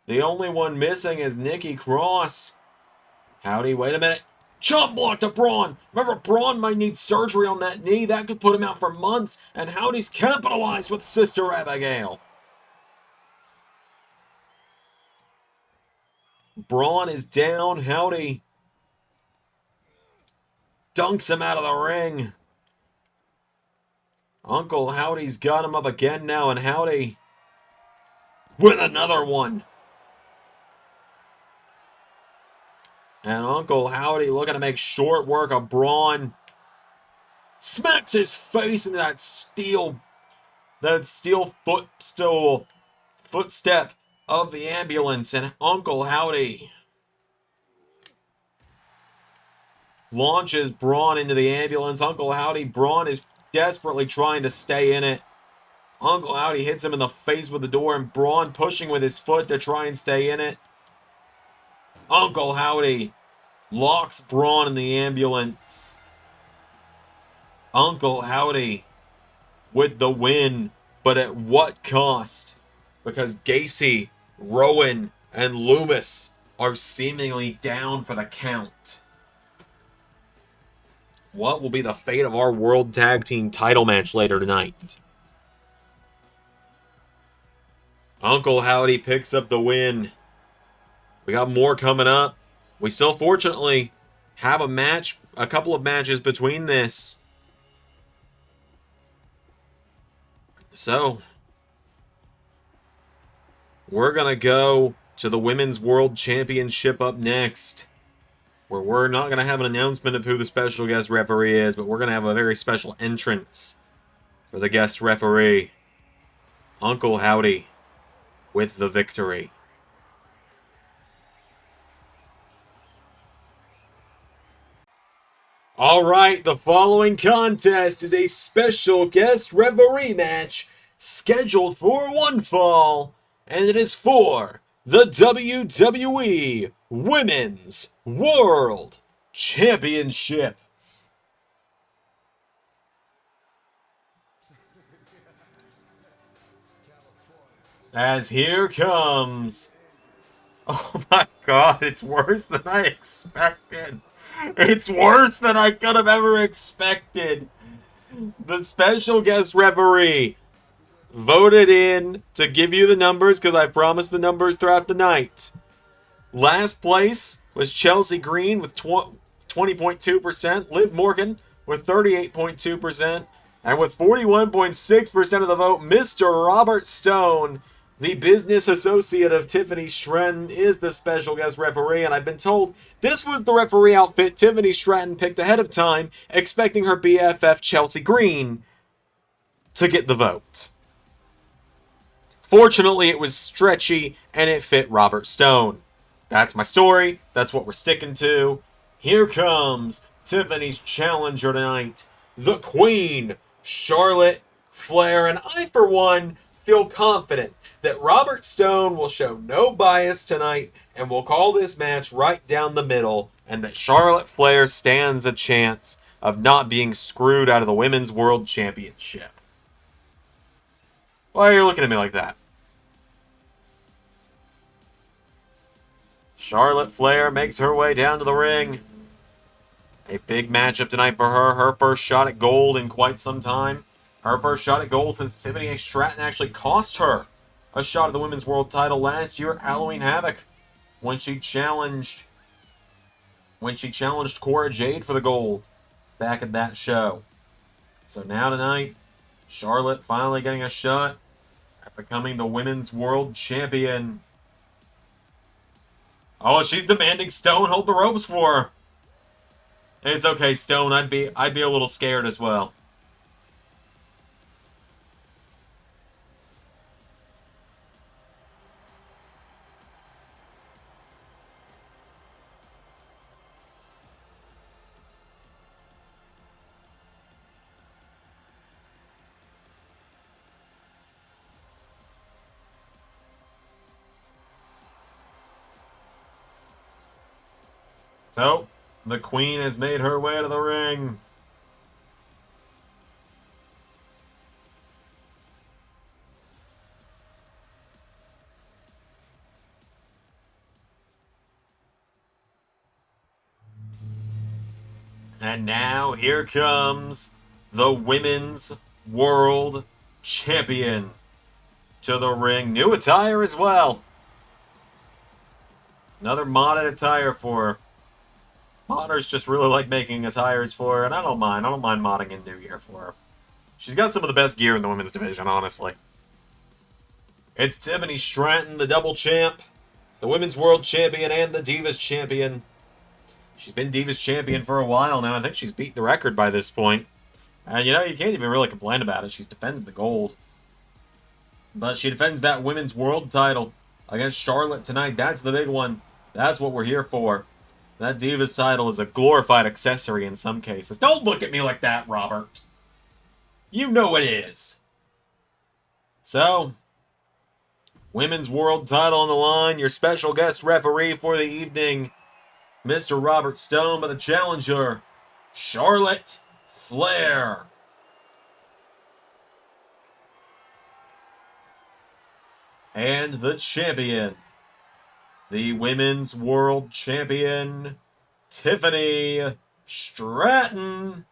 The only one missing is Nikki Cross. Howdy, wait a minute. Chop block to Braun. Remember, Braun might need surgery on that knee. That could put him out for months. And Howdy's capitalized with Sister Abigail. Braun is down. Howdy dunks him out of the ring. Uncle Howdy's got him up again now, and Howdy with another one. And Uncle Howdy looking to make short work of Braun. Smacks his face into that steel footstep of the ambulance, and Uncle Howdy launches Braun into the ambulance. Uncle Howdy, Braun is desperately trying to stay in it. Uncle Howdy hits him in the face with the door, and Braun pushing with his foot to try and stay in it. Uncle Howdy locks Braun in the ambulance. Uncle Howdy with the win, but at what cost? Because Gacy, Rowan, and Loomis are seemingly down for the count. What will be the fate of our World Tag Team title match later tonight? Uncle Howdy picks up the win. We got more coming up. We still, fortunately, have a couple of matches between this. So, we're going to go to the Women's World Championship up next, where we're not going to have an announcement of who the special guest referee is, but we're going to have a very special entrance for the guest referee. Uncle Howdy with the victory. Alright, the following contest is a special guest referee match scheduled for one fall, and it is for the WWE Women's World Championship. As here comes... Oh my God, it's worse than I expected. It's worse than I could have ever expected. The special guest referee voted in to give you the numbers, because I promised the numbers throughout the night. Last place was Chelsea Green with 20.2%, Liv Morgan with 38.2%, and with 41.6% of the vote, Mr. Robert Stone, the business associate of Tiffany Stratton, is the special guest referee, and I've been told this was the referee outfit Tiffany Stratton picked ahead of time, expecting her BFF Chelsea Green to get the vote. Fortunately, it was stretchy, and it fit Robert Stone. That's my story. That's what we're sticking to. Here comes Tiffany's challenger tonight, the Queen, Charlotte Flair, and I, for one, feel confident that Robert Stone will show no bias tonight and will call this match right down the middle, and that Charlotte Flair stands a chance of not being screwed out of the Women's World Championship. Why are you looking at me like that? Charlotte Flair makes her way down to the ring. A big matchup tonight for her. Her first shot at gold in quite some time. Her first shot at gold since Tiffany Stratton actually cost her a shot at the Women's World title last year at Halloween Havoc when she challenged Cora Jade for the gold back at that show. So now tonight, Charlotte finally getting a shot at becoming the Women's World Champion. Oh, she's demanding Stone hold the ropes for her. It's okay, Stone. I'd be a little scared as well. So, the Queen has made her way to the ring. And now here comes the Women's World Champion to the ring. New attire as well. Another modded attire for her. Modders just really like making attires for her, and I don't mind. I don't mind modding in new gear for her. She's got some of the best gear in the women's division, honestly. It's Tiffany Stratton, the double champ, the Women's World Champion, and the Divas Champion. She's been Divas Champion for a while now. I think she's beat the record by this point. And, you know, you can't even really complain about it. She's defended the gold. But she defends that Women's World title against Charlotte tonight. That's the big one. That's what we're here for. That Divas title is a glorified accessory in some cases. Don't look at me like that, Robert. You know it is. So, Women's World title on the line. Your special guest referee for the evening, Mr. Robert Stone, but the challenger, Charlotte Flair. And the champion, the Women's World Champion, Tiffany Stratton.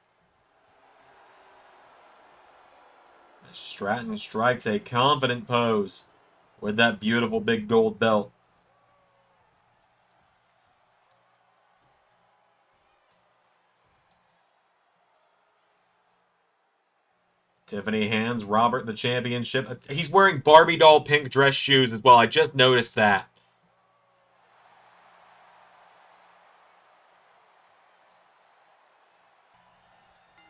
Stratton strikes a confident pose with that beautiful big gold belt. Tiffany hands Robert the championship. He's wearing Barbie doll pink dress shoes as well. I just noticed that.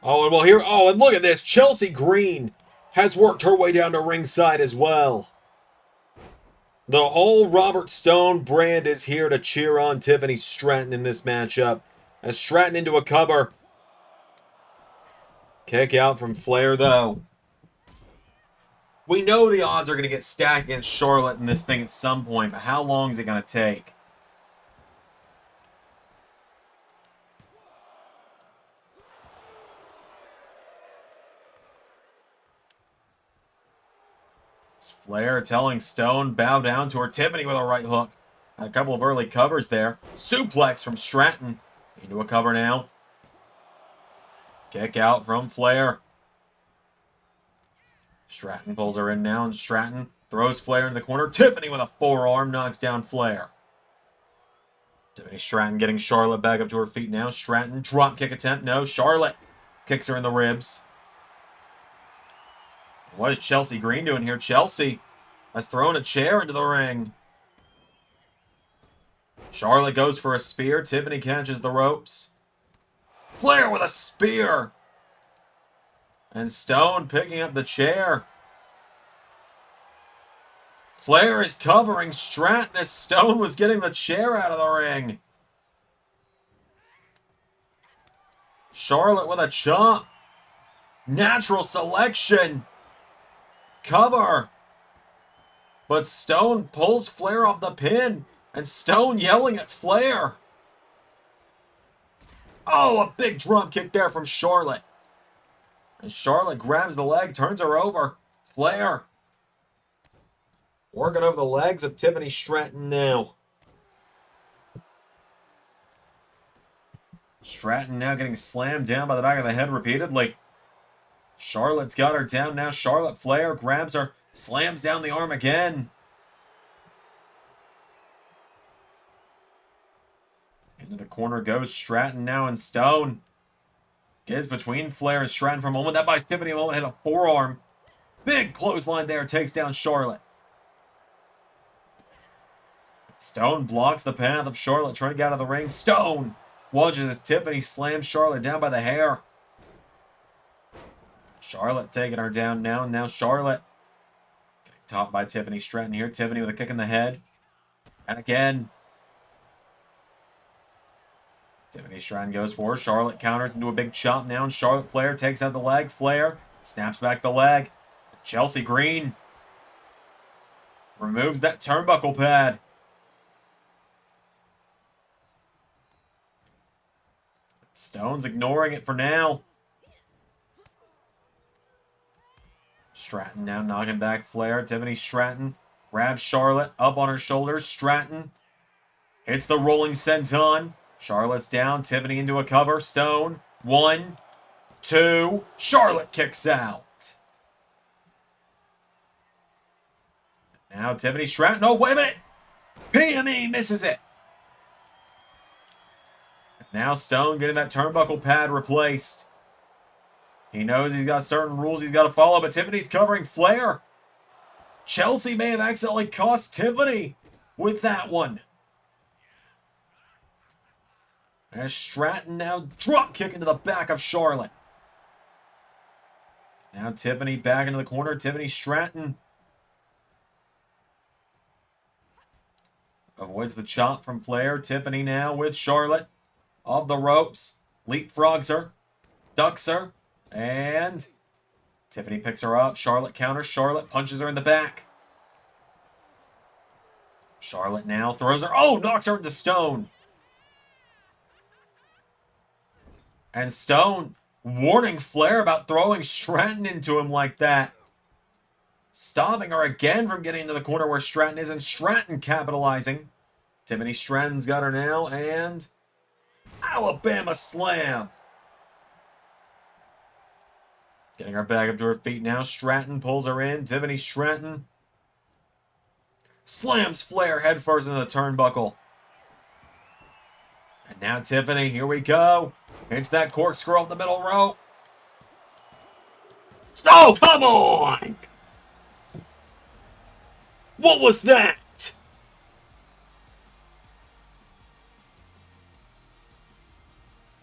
Oh, and well here, oh, and look at this. Chelsea Green has worked her way down to ringside as well. The whole Robert Stone brand is here to cheer on Tiffany Stratton in this matchup. As Stratton into a cover. Kick out from Flair, though. We know the odds are going to get stacked against Charlotte in this thing at some point, but how long is it going to take? It's Flair telling Stone, bow down to her. Tiffany with a right hook. A couple of early covers there. Suplex from Stratton. Into a cover now. Kick out from Flair. Stratton pulls her in now, and Stratton throws Flair in the corner. Tiffany with a forearm knocks down Flair. Tiffany Stratton getting Charlotte back up to her feet now. Stratton drop kick attempt. No, Charlotte kicks her in the ribs. What is Chelsea Green doing here? Chelsea has thrown a chair into the ring. Charlotte goes for a spear. Tiffany catches the ropes. Flair with a spear. And Stone picking up the chair. Flair is covering Stratton as Stone was getting the chair out of the ring. Charlotte with a chop. Natural selection. Cover. But Stone pulls Flair off the pin. And Stone yelling at Flair. Oh, a big drum kick there from Charlotte. And Charlotte grabs the leg, turns her over. Flair working over the legs of Tiffany Stratton now. Stratton now getting slammed down by the back of the head repeatedly. Charlotte's got her down now. Charlotte Flair grabs her, slams down the arm again. Into the corner goes Stratton now, and Stone Gets between Flair and Stratton for a moment. That buys Tiffany a moment. Hit a forearm. Big clothesline there. Takes down Charlotte. Stone blocks the path of Charlotte, trying to get out of the ring. Stone watches as Tiffany slams Charlotte down by the hair. Charlotte taking her down now. Now Charlotte getting topped by Tiffany. Stratton here. Tiffany with a kick in the head. And again. Tiffany Stratton goes for her. Charlotte counters into a big chop now. And Charlotte Flair takes out the leg. Flair snaps back the leg. Chelsea Green removes that turnbuckle pad. Stone's ignoring it for now. Stratton now knocking back Flair. Tiffany Stratton grabs Charlotte up on her shoulders. Stratton hits the rolling senton. Charlotte's down. Tiffany into a cover. Stone. 1, 2. Charlotte kicks out. Now Tiffany Stratton. Oh, wait a minute. PME misses it. Now Stone getting that turnbuckle pad replaced. He knows he's got certain rules he's got to follow, but Tiffany's covering Flair. Chelsea may have accidentally cost Tiffany with that one. As Stratton now drop kick into the back of Charlotte. Now Tiffany back into the corner. Tiffany Stratton avoids the chop from Flair. Tiffany now with Charlotte. Off the ropes. Leapfrogs her. Ducks her. And Tiffany picks her up. Charlotte counters. Charlotte punches her in the back. Charlotte now throws her. Oh, knocks her into Stone. And Stone warning Flair about throwing Stratton into him like that. Stopping her again from getting into the corner where Stratton is. And Stratton capitalizing. Tiffany Stratton's got her now. And Alabama Slam. Getting her back up to her feet now. Stratton pulls her in. Tiffany Stratton slams Flair headfirst into the turnbuckle. And now Tiffany, here we go. Hits that corkscrew off the middle rope. Oh, come on! What was that?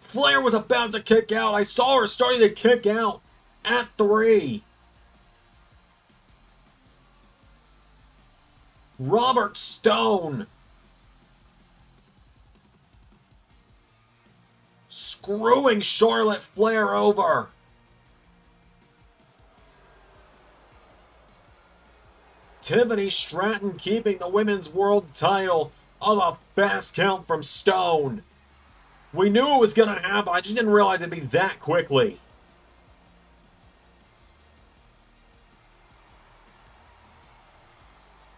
Flair was about to kick out. I saw her starting to kick out at 3. Robert Stone screwing Charlotte Flair over. Tiffany Stratton keeping the women's world title on a fast count from Stone. We knew it was going to happen. I just didn't realize it'd be that quickly.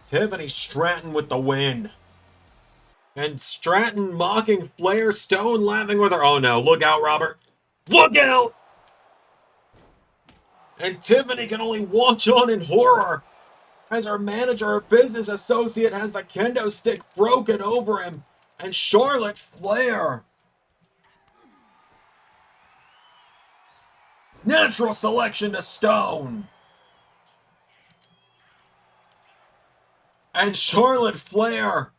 Tiffany Stratton with the win. And Stratton mocking Flair, Stone laughing with her. Oh no, look out, Robert. Look out! And Tiffany can only watch on in horror as her manager or business associate has the kendo stick broken over him. And Charlotte Flair. Natural selection to Stone. And Charlotte Flair.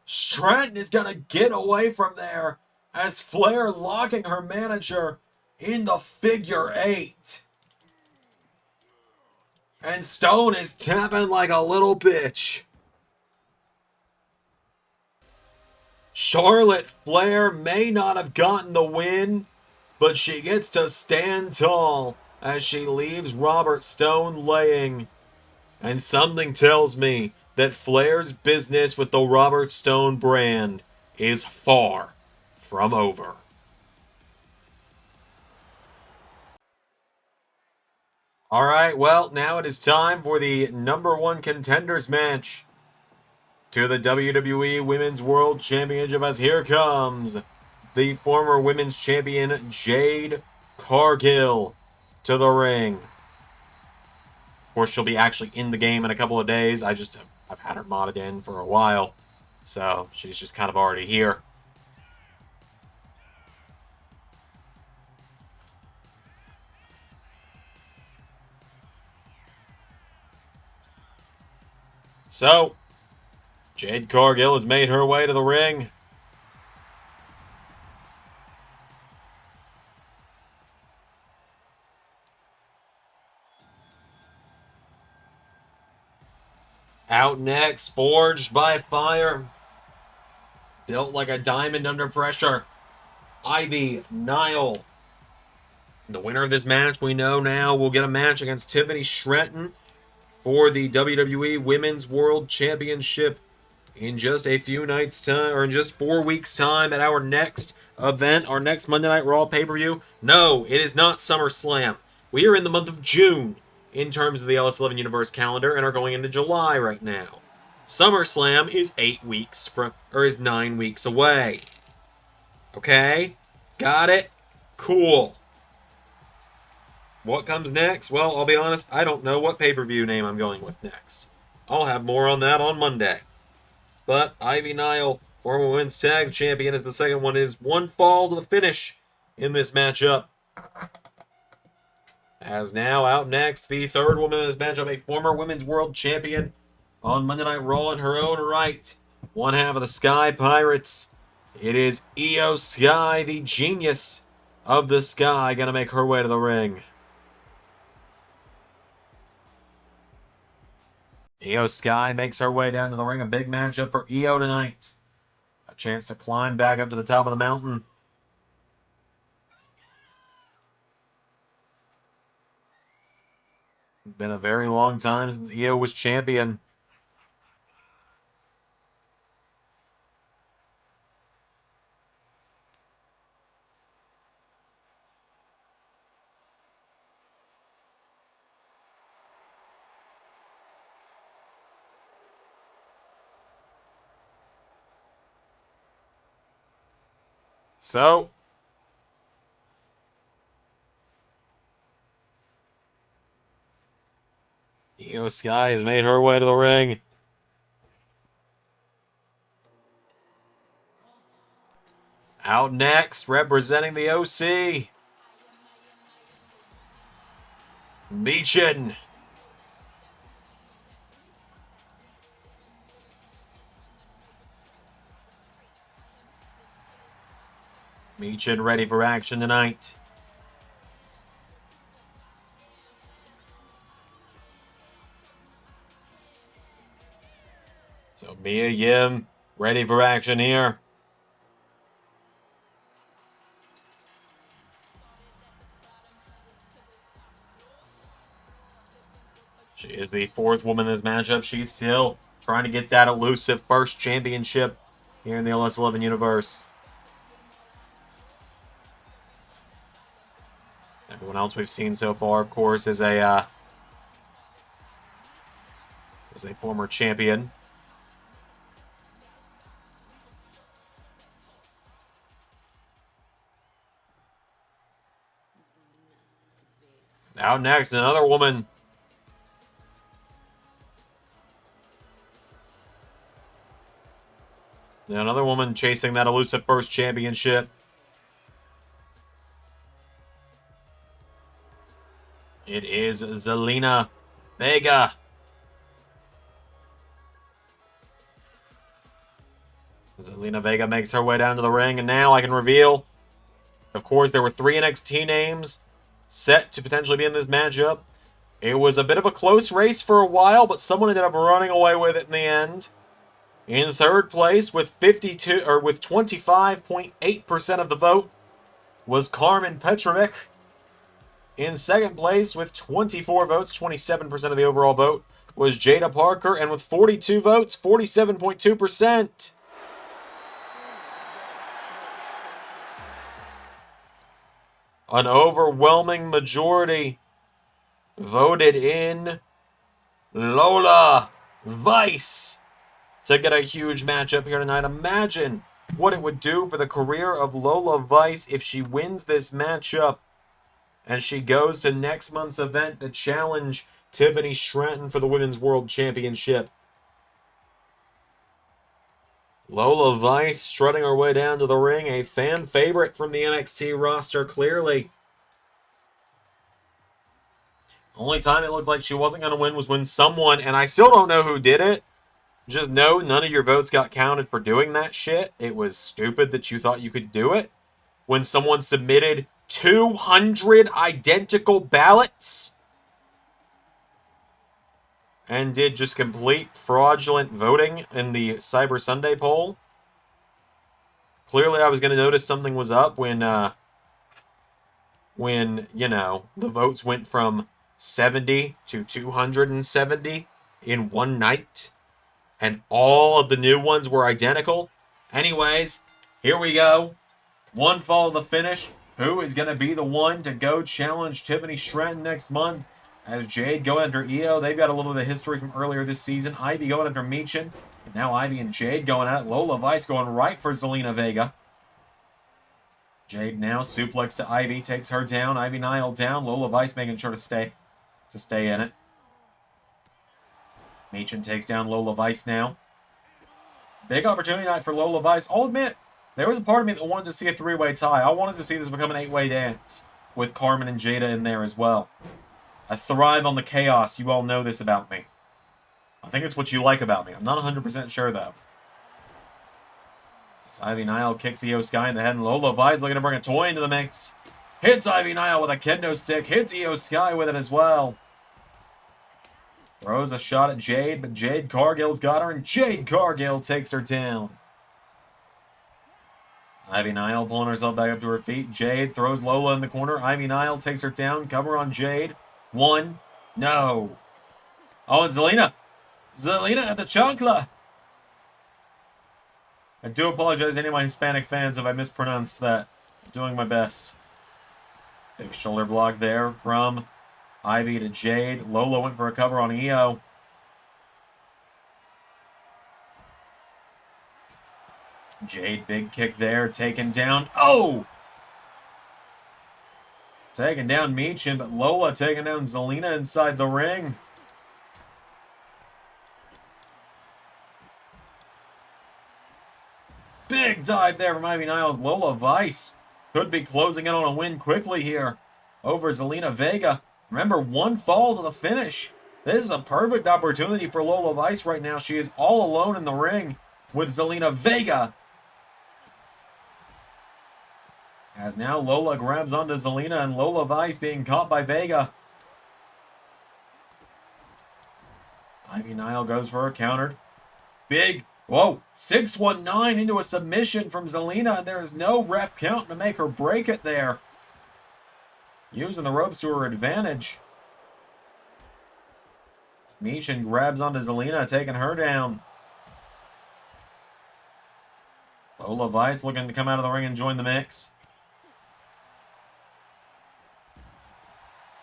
Stratton is going to get away from there as Flair locking her manager in the figure 8. And Stone is tapping like a little bitch. Charlotte Flair may not have gotten the win, but she gets to stand tall as she leaves Robert Stone laying. And something tells me that Flair's business with the Robert Stone brand is far from over. Alright, well, now it is time for the #1 contenders match to the WWE Women's World Championship, as here comes the former women's champion Jade Cargill to the ring. Of course, she'll be actually in the game in a couple of days. I've had her modded in for a while, so she's just kind of already here. So, Jade Cargill has made her way to the ring. Out next, forged by fire. Built like a diamond under pressure. Ivy, Nile. The winner of this match, we know now, will get a match against Tiffany Stratton for the WWE Women's World Championship in just a few nights' time, or in just 4 weeks' time at our next event, our next Monday Night Raw pay-per-view. No, it is not SummerSlam. We are in the month of June in terms of the LS11 Universe calendar and are going into July right now. SummerSlam is 9 weeks away. Okay? Got it? Cool. What comes next? Well, I'll be honest, I don't know what pay-per-view name I'm going with next. I'll have more on that on Monday. But Ivy Nile, former women's tag champion, is the second one, is one fall to the finish in this matchup. As now, out next, the third woman in this matchup, a former women's world champion on Monday Night Raw in her own right. One half of the Sky Pirates. It is Io Sky, the genius of the Sky, going to make her way to the ring. Io Sky makes her way down to the ring. A big matchup for Io tonight. A chance to climb back up to the top of the mountain. Been a very long time since Io was champion. So, Io Sky has made her way to the ring. Out next, representing the OC, Michin. Michin ready for action tonight. So Mia Yim ready for action here. She is the fourth woman in this matchup. She's still trying to get that elusive first championship here in the LS11 Universe. Everyone else we've seen so far, of course, is a former champion. Out next, another woman. Another woman chasing that elusive first championship. It is Zelina Vega. Zelina Vega makes her way down to the ring, and now I can reveal, of course, there were 3 NXT names set to potentially be in this matchup. It was a bit of a close race for a while, but someone ended up running away with it in the end. In third place with 25.8% of the vote was Carmen Petrovic. In second place with 24 votes, 27% of the overall vote, was Jada Parker, and with 42 votes, 47.2%. An overwhelming majority voted in Lola Vice to get a huge matchup here tonight. Imagine what it would do for the career of Lola Vice if she wins this matchup and she goes to next month's event to challenge Tiffany Stratton for the Women's World Championship. Lola Vice strutting her way down to the ring, a fan favorite from the NXT roster, clearly. Only time it looked like she wasn't going to win was when someone, and I still don't know who did it, Just know none of your votes got counted for doing that shit. It was stupid that you thought you could do it. When someone submitted 200 identical ballots and did just complete fraudulent voting in the Cyber Sunday poll. Clearly I was going to notice something was up when, you know, the votes went from 70 to 270 in one night, and all of the new ones were identical. Anyways, here we go. One fall of the finish. Who is going to be the one to go challenge Tiffany Stratton next month? As Jade going after Io. They've got a little bit of history from earlier this season. Ivy going after Michin. And now Ivy and Jade going at it. Lola Vice going right for Zelina Vega. Jade now suplex to Ivy. Takes her down. Ivy Nile down. Lola Vice making sure to stay in it. Michin takes down Lola Vice now. Big opportunity night for Lola Vice. I'll admit, there was a part of me that wanted to see a three-way tie. I wanted to see this become an eight-way dance with Carmen and Jada in there as well. I thrive on the chaos. You all know this about me. I think it's what you like about me. I'm not 100% sure, though. So Ivy Nile kicks Io Sky in the head, and Lola Vice looking to bring a toy into the mix. Hits Ivy Nile with a kendo stick. Hits Io Sky with it as well. Throws a shot at Jade, but Jade Cargill's got her, and Jade Cargill takes her down. Ivy Nile pulling herself back up to her feet. Jade throws Lola in the corner. Ivy Nile takes her down. Cover on Jade. One. No. Oh, and Zelina. Zelina at the chancla. I do apologize to any of my Hispanic fans if I mispronounced that. I'm doing my best. Big shoulder block there from Ivy to Jade. Lola went for a cover on Io. Jade, big kick there, taken down. Oh! Taking down Michin, but Lola taking down Zelina inside the ring. Big dive there from Ivy Niles. Lola Vice could be closing in on a win quickly here over Zelina Vega. Remember, one fall to the finish. This is a perfect opportunity for Lola Vice right now. She is all alone in the ring with Zelina Vega. As now Lola grabs onto Zelina, and Lola Vice being caught by Vega. Ivy Nile goes for a counter. Big, whoa, 619 into a submission from Zelina, and there is no ref count to make her break it there. Using the ropes to her advantage. Michin grabs onto Zelina, taking her down. Lola Vice looking to come out of the ring and join the mix.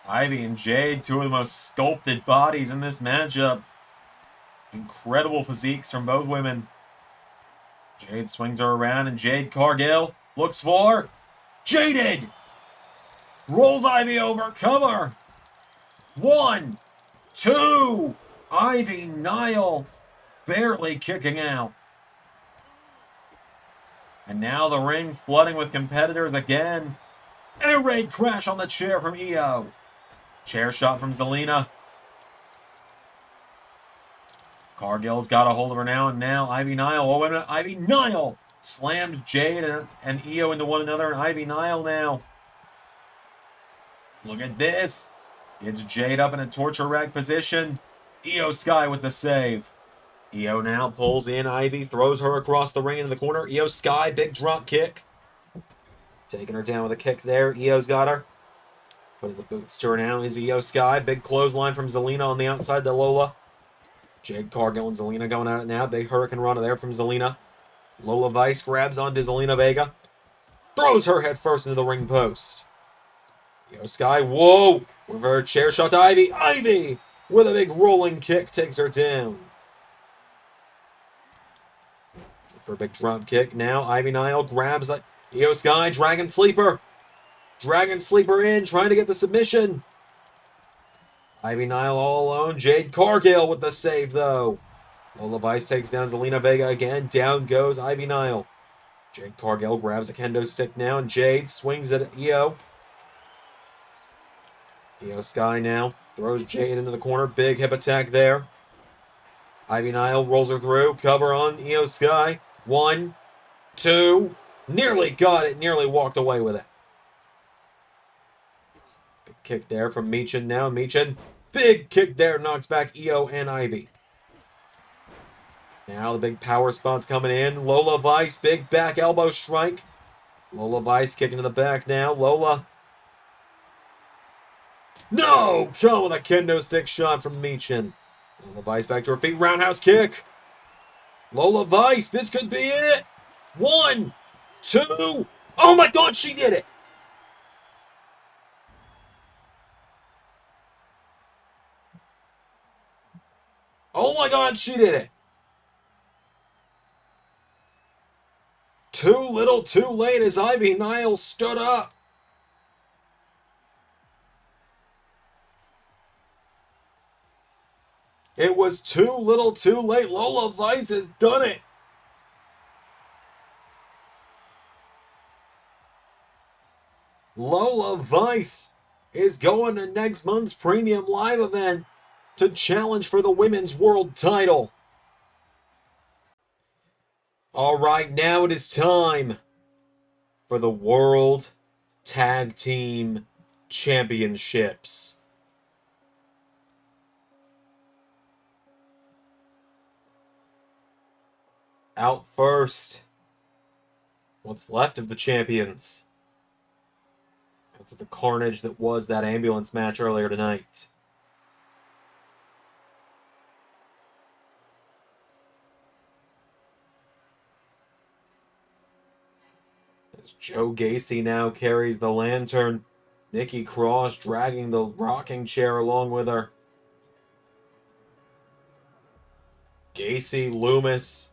Ivy and Jade, two of the most sculpted bodies in this matchup. Incredible physiques from both women. Jade swings her around, and Jade Cargill looks for Jaded. Rolls Ivy over, cover. 1, 2. Ivy Nile barely kicking out. And now the ring flooding with competitors again. Air raid crash on the chair from Io. Chair shot from Zelina. Cargill's got a hold of her now, and now Ivy Nile. Oh, wait a minute. Ivy Nile slams Jade and Io into one another, and Ivy Nile now. Look at this. Gets Jade up in a torture rack position. Io Sky with the save. Io now pulls in Ivy, throws her across the ring into the corner. Io Sky, big drop kick. Taking her down with a kick there. Io's got her. Putting the boots to her now is Io Sky. Big clothesline from Zelina on the outside to Lola. Jade Cargill and Zelina going at it now. Big Hurricane Rana there from Zelina. Lola Vice grabs onto Zelina Vega. Throws her head first into the ring post. Io Sky, whoa! With her chair shot to Ivy. Ivy! With a big rolling kick takes her down. For a big drop kick now. Ivy Nile grabs Io Sky. Dragon Sleeper. Dragon Sleeper in, trying to get the submission. Ivy Nile all alone. Jade Cargill with the save, though. Lola Vice takes down Zelina Vega again. Down goes Ivy Nile. Jade Cargill grabs a kendo stick now, and Jade swings it at Io. Io Sky now throws Jade into the corner. Big hip attack there. Ivy Nile rolls her through. Cover on Io Sky. 1, 2. Nearly got it. Nearly walked away with it. Big kick there from Michin now. Michin. Big kick there. Knocks back Io and Ivy. Now the big power spots coming in. Lola Vice. Big back elbow strike. Lola Vice kicking to the back now. Lola. No! Kill with a kendo stick shot from Michin. Lola Vice back to her feet. Roundhouse kick. Lola Vice. This could be it. 1, 2. Oh my God, she did it. Oh my God, she did it. Too little, too late as Ivy Nile stood up. It was too little, too late. Lola Vice has done it. Lola Vice is going to next month's Premium Live event to challenge for the Women's World title. All right, now it is time for the World Tag Team Championships. Out first, what's left of the champions after the carnage that was that ambulance match earlier tonight. As Joe Gacy now carries the lantern, Nikki Cross dragging the rocking chair along with her. Gacy, Loomis,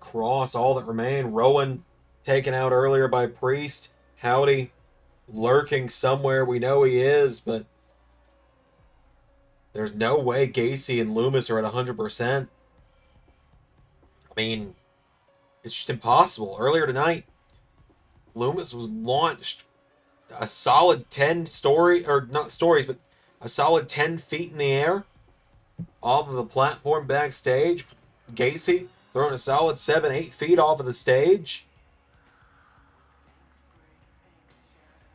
Cross, all that remain. Rowan taken out earlier by Priest. Howdy lurking somewhere. We know he is, but there's no way Gacy and Loomis are at 100%. I mean, it's just impossible. Earlier tonight, Loomis was launched a solid 10 a solid 10 feet in the air off of the platform backstage. Gacy throwing a solid 7-8 feet off of the stage.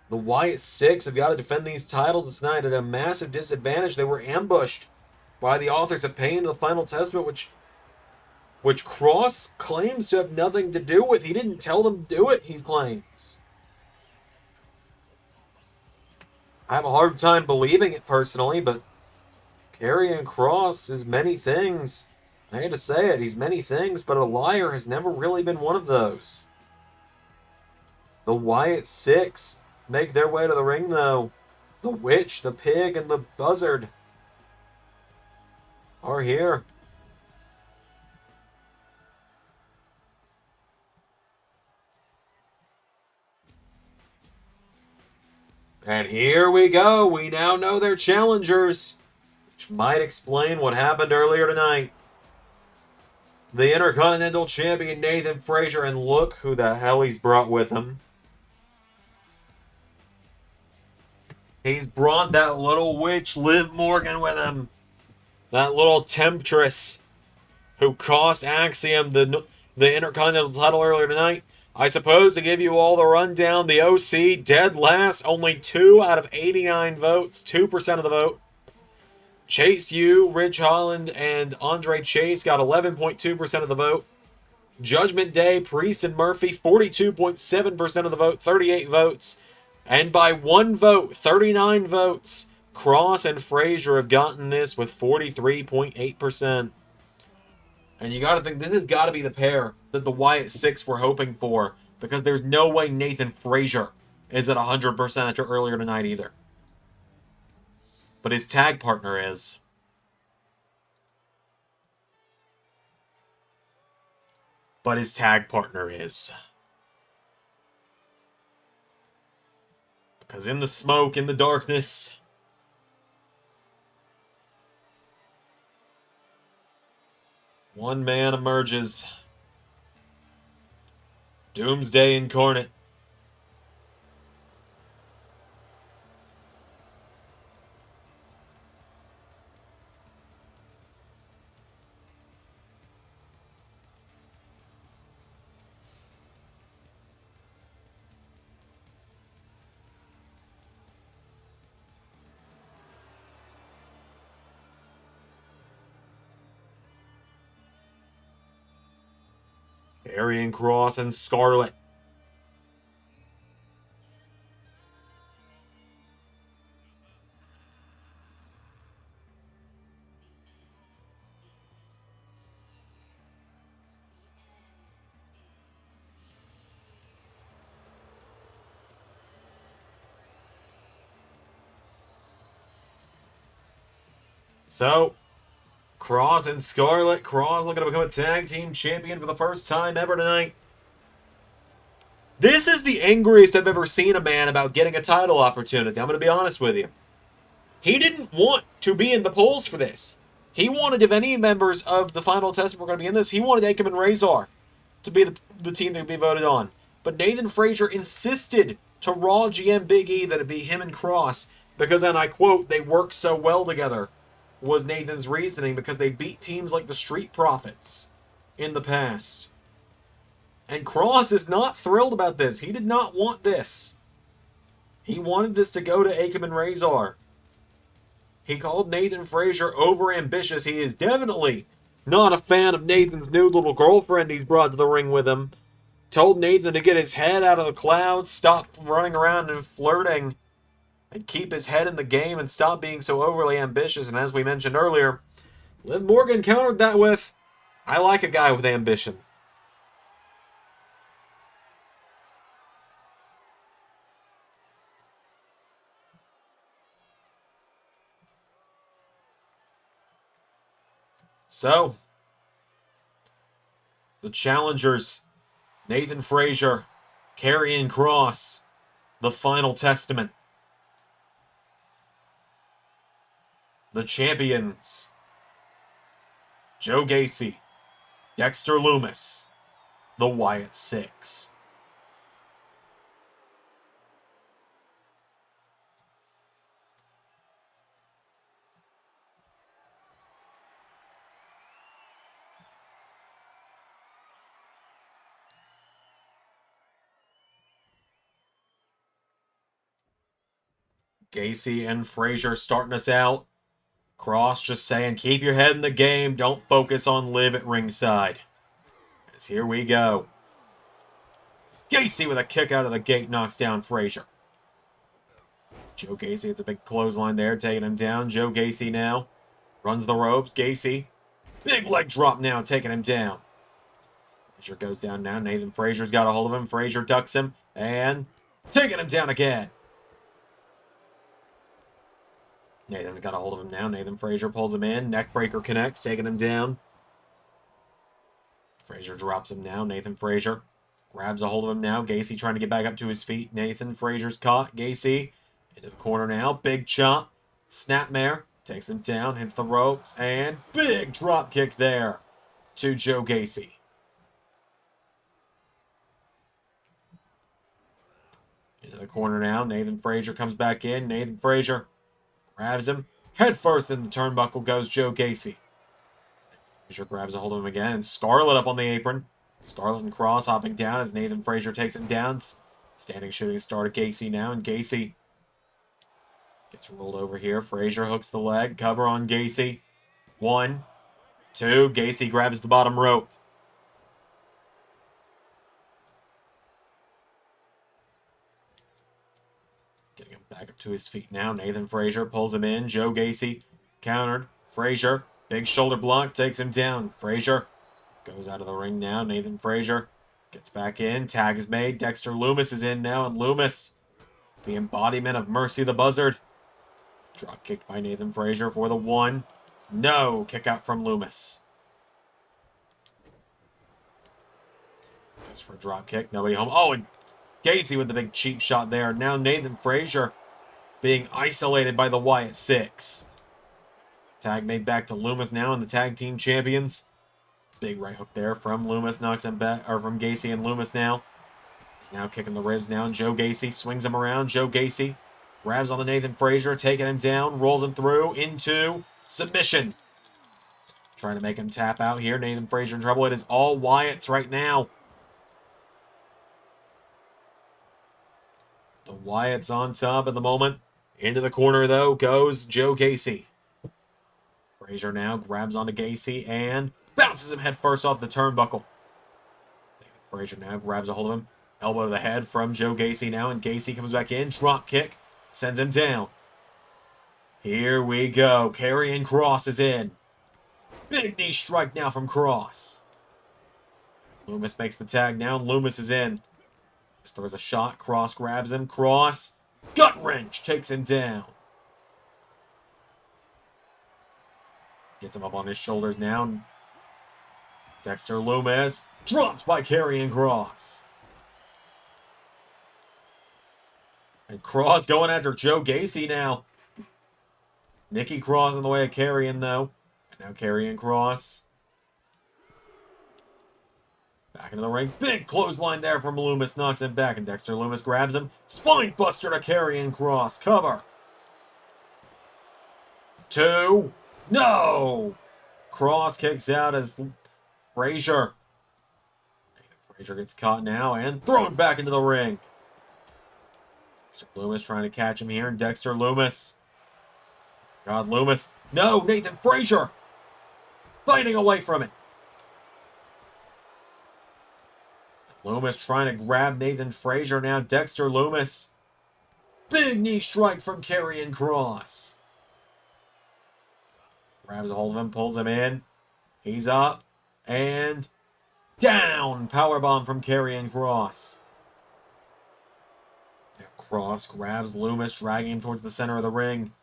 The WyattSicks have got to defend these titles tonight at a massive disadvantage. They were ambushed by the authors of Pain, the Final Testament, which Cross claims to have nothing to do with. He didn't tell them to do it, he claims. I have a hard time believing it personally, but Karrion Kross is many things. I hate to say it, he's many things, but a liar has never really been one of those. The WyattSicks make their way to the ring, though. The Witch, the Pig, and the Buzzard are here. And here we go. We now know their challengers, which might explain what happened earlier tonight. The Intercontinental Champion Nathan Frazer, and look who the hell he's brought with him. He's brought that little witch, Liv Morgan, with him. That little temptress who cost Axiom the Intercontinental title earlier tonight. I suppose to give you all the rundown, the OC dead last, only 2 out of 89 votes, 2% of the vote. Chase U, Ridge Holland, and Andre Chase got 11.2% of the vote. Judgment Day, Priest and Murphy, 42.7% of the vote, 38 votes. And by 1 vote, 39 votes, Cross and Frazer have gotten this with 43.8%. And you got to think, this has got to be the pair that the WyattSicks were hoping for, because there's no way Nathan Frazer is at 100% after earlier tonight either. But his tag partner is. Because in the smoke, in the darkness, one man emerges. Doomsday incarnate. Karrion Kross and Scarlett. So, Kross and Scarlett. Kross looking to become a tag team champion for the first time ever tonight. This is the angriest I've ever seen a man about getting a title opportunity. I'm going to be honest with you. He didn't want to be in the polls for this. He wanted, if any members of the final test were going to be in this, he wanted Axiom and Frazer to be the team that would be voted on. But Nathan Frazer insisted to Raw GM Big E that it be him and Kross because, and I quote, they work so well together, was Nathan's reasoning, because they beat teams like the Street Profits in the past. And Kross is not thrilled about this. He did not want this. He wanted this to go to Axiom and Frazer. He called Nathan Frazer overambitious. He is definitely not a fan of Nathan's new little girlfriend he's brought to the ring with him. Told Nathan to get his head out of the clouds, stop running around and flirting, and keep his head in the game and stop being so overly ambitious. And as we mentioned earlier, Liv Morgan countered that with, I like a guy with ambition. So, the challengers, Nathan Frazer, Karrion Kross, the final testament. The champions, Joe Gacy, Dexter Lumis, the WyattSicks. Gacy and Frazer starting us out. Kross just saying, keep your head in the game. Don't focus on Liv at ringside. As here we go. Gacy with a kick out of the gate knocks down Frazer. Joe Gacy, it's a big clothesline there, taking him down. Joe Gacy now runs the ropes. Gacy, big leg drop now, taking him down. Frazer goes down now. Nathan Frazer's got a hold of him. Frazer ducks him and taking him down again. Nathan's got a hold of him now. Nathan Frazer pulls him in. Neckbreaker connects, taking him down. Frazer drops him now. Nathan Frazer grabs a hold of him now. Gacy trying to get back up to his feet. Nathan Frazer's caught. Gacy into the corner now. Big chop. Snapmare. Takes him down. Hits the ropes. And big drop kick there to Joe Gacy. Into the corner now. Nathan Frazer comes back in. Nathan Frazer grabs him. Head first in the turnbuckle goes Joe Gacy. Frazer grabs a hold of him again. And Scarlett up on the apron. Scarlett and Kross hopping down as Nathan Frazer takes him down. Standing shooting star to Gacy now. And Gacy gets rolled over here. Frazer hooks the leg. Cover on Gacy. 1, 2. Gacy grabs the bottom rope. Getting him back up to his feet now. Nathan Frazer pulls him in. Joe Gacy countered. Frazer, big shoulder block, takes him down. Frazer goes out of the ring now. Nathan Frazer gets back in. Tag is made. Dexter Lumis is in now. And Lumis, the embodiment of Mercy the Buzzard. Drop kicked by Nathan Frazer for the 1. No. Kick out from Lumis. Goes for a drop kick. Nobody home. Oh, and Gacy with the big cheap shot there. Now Nathan Frazer being isolated by the WyattSicks. Tag made back to Lumis now and the tag team champions. Big right hook there from Lumis. Knocks him back, or from Gacy and Lumis now. He's now kicking the ribs now. And Joe Gacy swings him around. Joe Gacy grabs on the Nathan Frazer, taking him down, rolls him through into submission. Trying to make him tap out here. Nathan Frazer in trouble. It is all Wyatt's right now. The Wyatt's on top at the moment. Into the corner, though, goes Joe Gacy. Frazer now grabs onto Gacy and bounces him head first off the turnbuckle. They Frazer now grabs a hold of him. Elbow to the head from Joe Gacy now, and Gacy comes back in. Drop kick. Sends him down. Here we go. Karrion Kross is in. Big knee strike now from Kross. Loomis makes the tag now. Loomis is in. Throws a shot. Kross grabs him. Kross. Gut wrench. Takes him down. Gets him up on his shoulders now. Dexter Loomis. Dropped by Karrion Kross. And Kross going after Joe Gacy now. Nikki Cross in the way of Karrion, though. And now Karrion Kross. Back into the ring. Big clothesline there from Loomis. Knocks him back. And Dexter Loomis grabs him. Spine buster to Karrion Kross. Cover. 2. No! Kross kicks out as Frazer. Frazer gets caught now and thrown back into the ring. Dexter Loomis trying to catch him here. And Dexter Loomis. God, Loomis. No, Nathan Frazer. Fighting away from it. Loomis trying to grab Nathan Frazer now. Dexter Loomis. Big knee strike from Karrion Kross. Grabs a hold of him, pulls him in. He's up. And down. Powerbomb from Karrion Kross. Now Kross grabs Loomis, dragging him towards the center of the ring.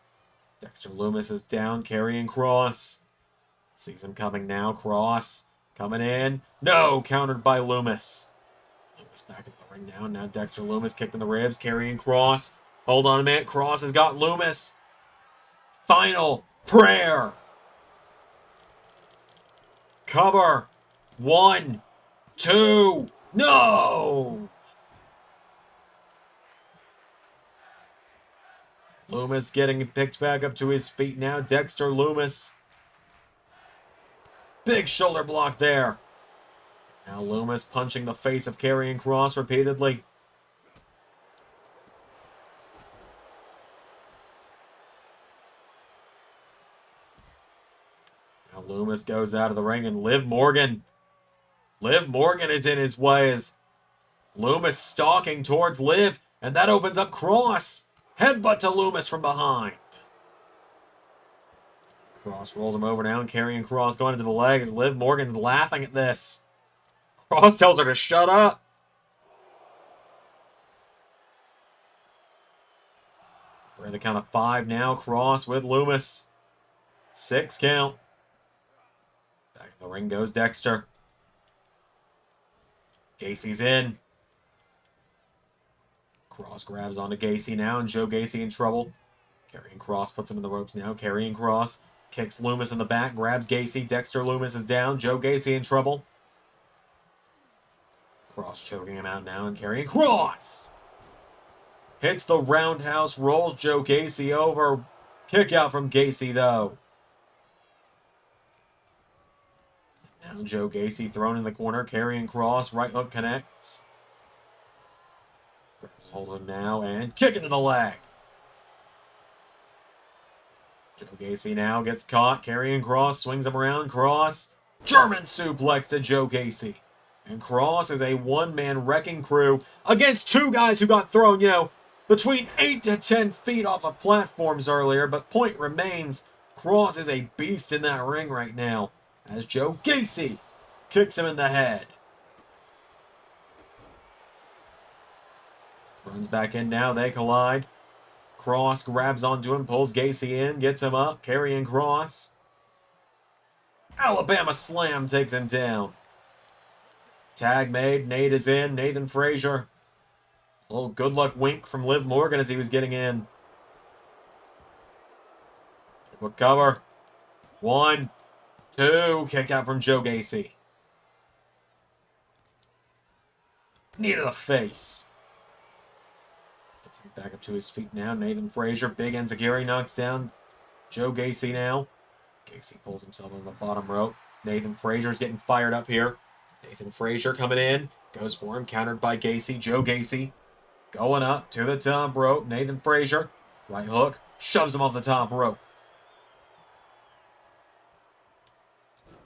Dexter Loomis is down. Karrion Kross. Sees him coming now. Kross coming in. No! Countered by Loomis. Loomis back into the ring now. Now Dexter Loomis kicked in the ribs. Karrion Kross. Hold on a minute. Kross has got Loomis. Final prayer. Cover. 1, 2. No! Loomis getting picked back up to his feet now. Dexter Loomis. Big shoulder block there. Now Loomis punching the face of Karrion Kross repeatedly. Now Loomis goes out of the ring and Liv Morgan. Liv Morgan is in his way as Loomis stalking towards Liv. And that opens up Kross. Headbutt to Loomis from behind. Kross rolls him over now, and Karrion Kross going into the leg as Liv Morgan's laughing at this. Kross tells her to shut up. We're in the count of 5 now. Kross with Loomis. 6 count. Back in the ring goes Dexter. Gacy's in. Kross grabs onto Gacy now, and Joe Gacy in trouble. Karrion Kross puts him in the ropes now. Karrion Kross kicks Loomis in the back, grabs Gacy. Dexter Loomis is down. Joe Gacy in trouble. Kross choking him out now, and Karrion Kross hits the roundhouse, rolls Joe Gacy over. Kick out from Gacy, though. Now Joe Gacy thrown in the corner. Karrion Kross, right hook connects. Grabs hold of him now and kick into the leg. Joe Gacy now gets caught. Karrion Kross swings him around. Kross, German suplex to Joe Gacy. And Kross is a one-man wrecking crew against 2 guys who got thrown, between 8 to 10 feet off of platforms earlier. But point remains, Kross is a beast in that ring right now as Joe Gacy kicks him in the head. Runs back in now. They collide. Kross grabs onto him, pulls Gacy in, gets him up. Karrion Kross. Alabama Slam takes him down. Tag made. Nate is in. Nathan Frazer. A little good luck wink from Liv Morgan as he was getting in. We'll cover. 1, 2. Kick out from Joe Gacy. Knee to the face. Gets him back up to his feet now. Nathan Frazer. Big enziguri knocks down Joe Gacy now. Gacy pulls himself on the bottom rope. Nathan Frazer's getting fired up here. Nathan Frazer coming in. Goes for him. Countered by Gacy. Joe Gacy going up to the top rope. Nathan Frazer. Right hook. Shoves him off the top rope.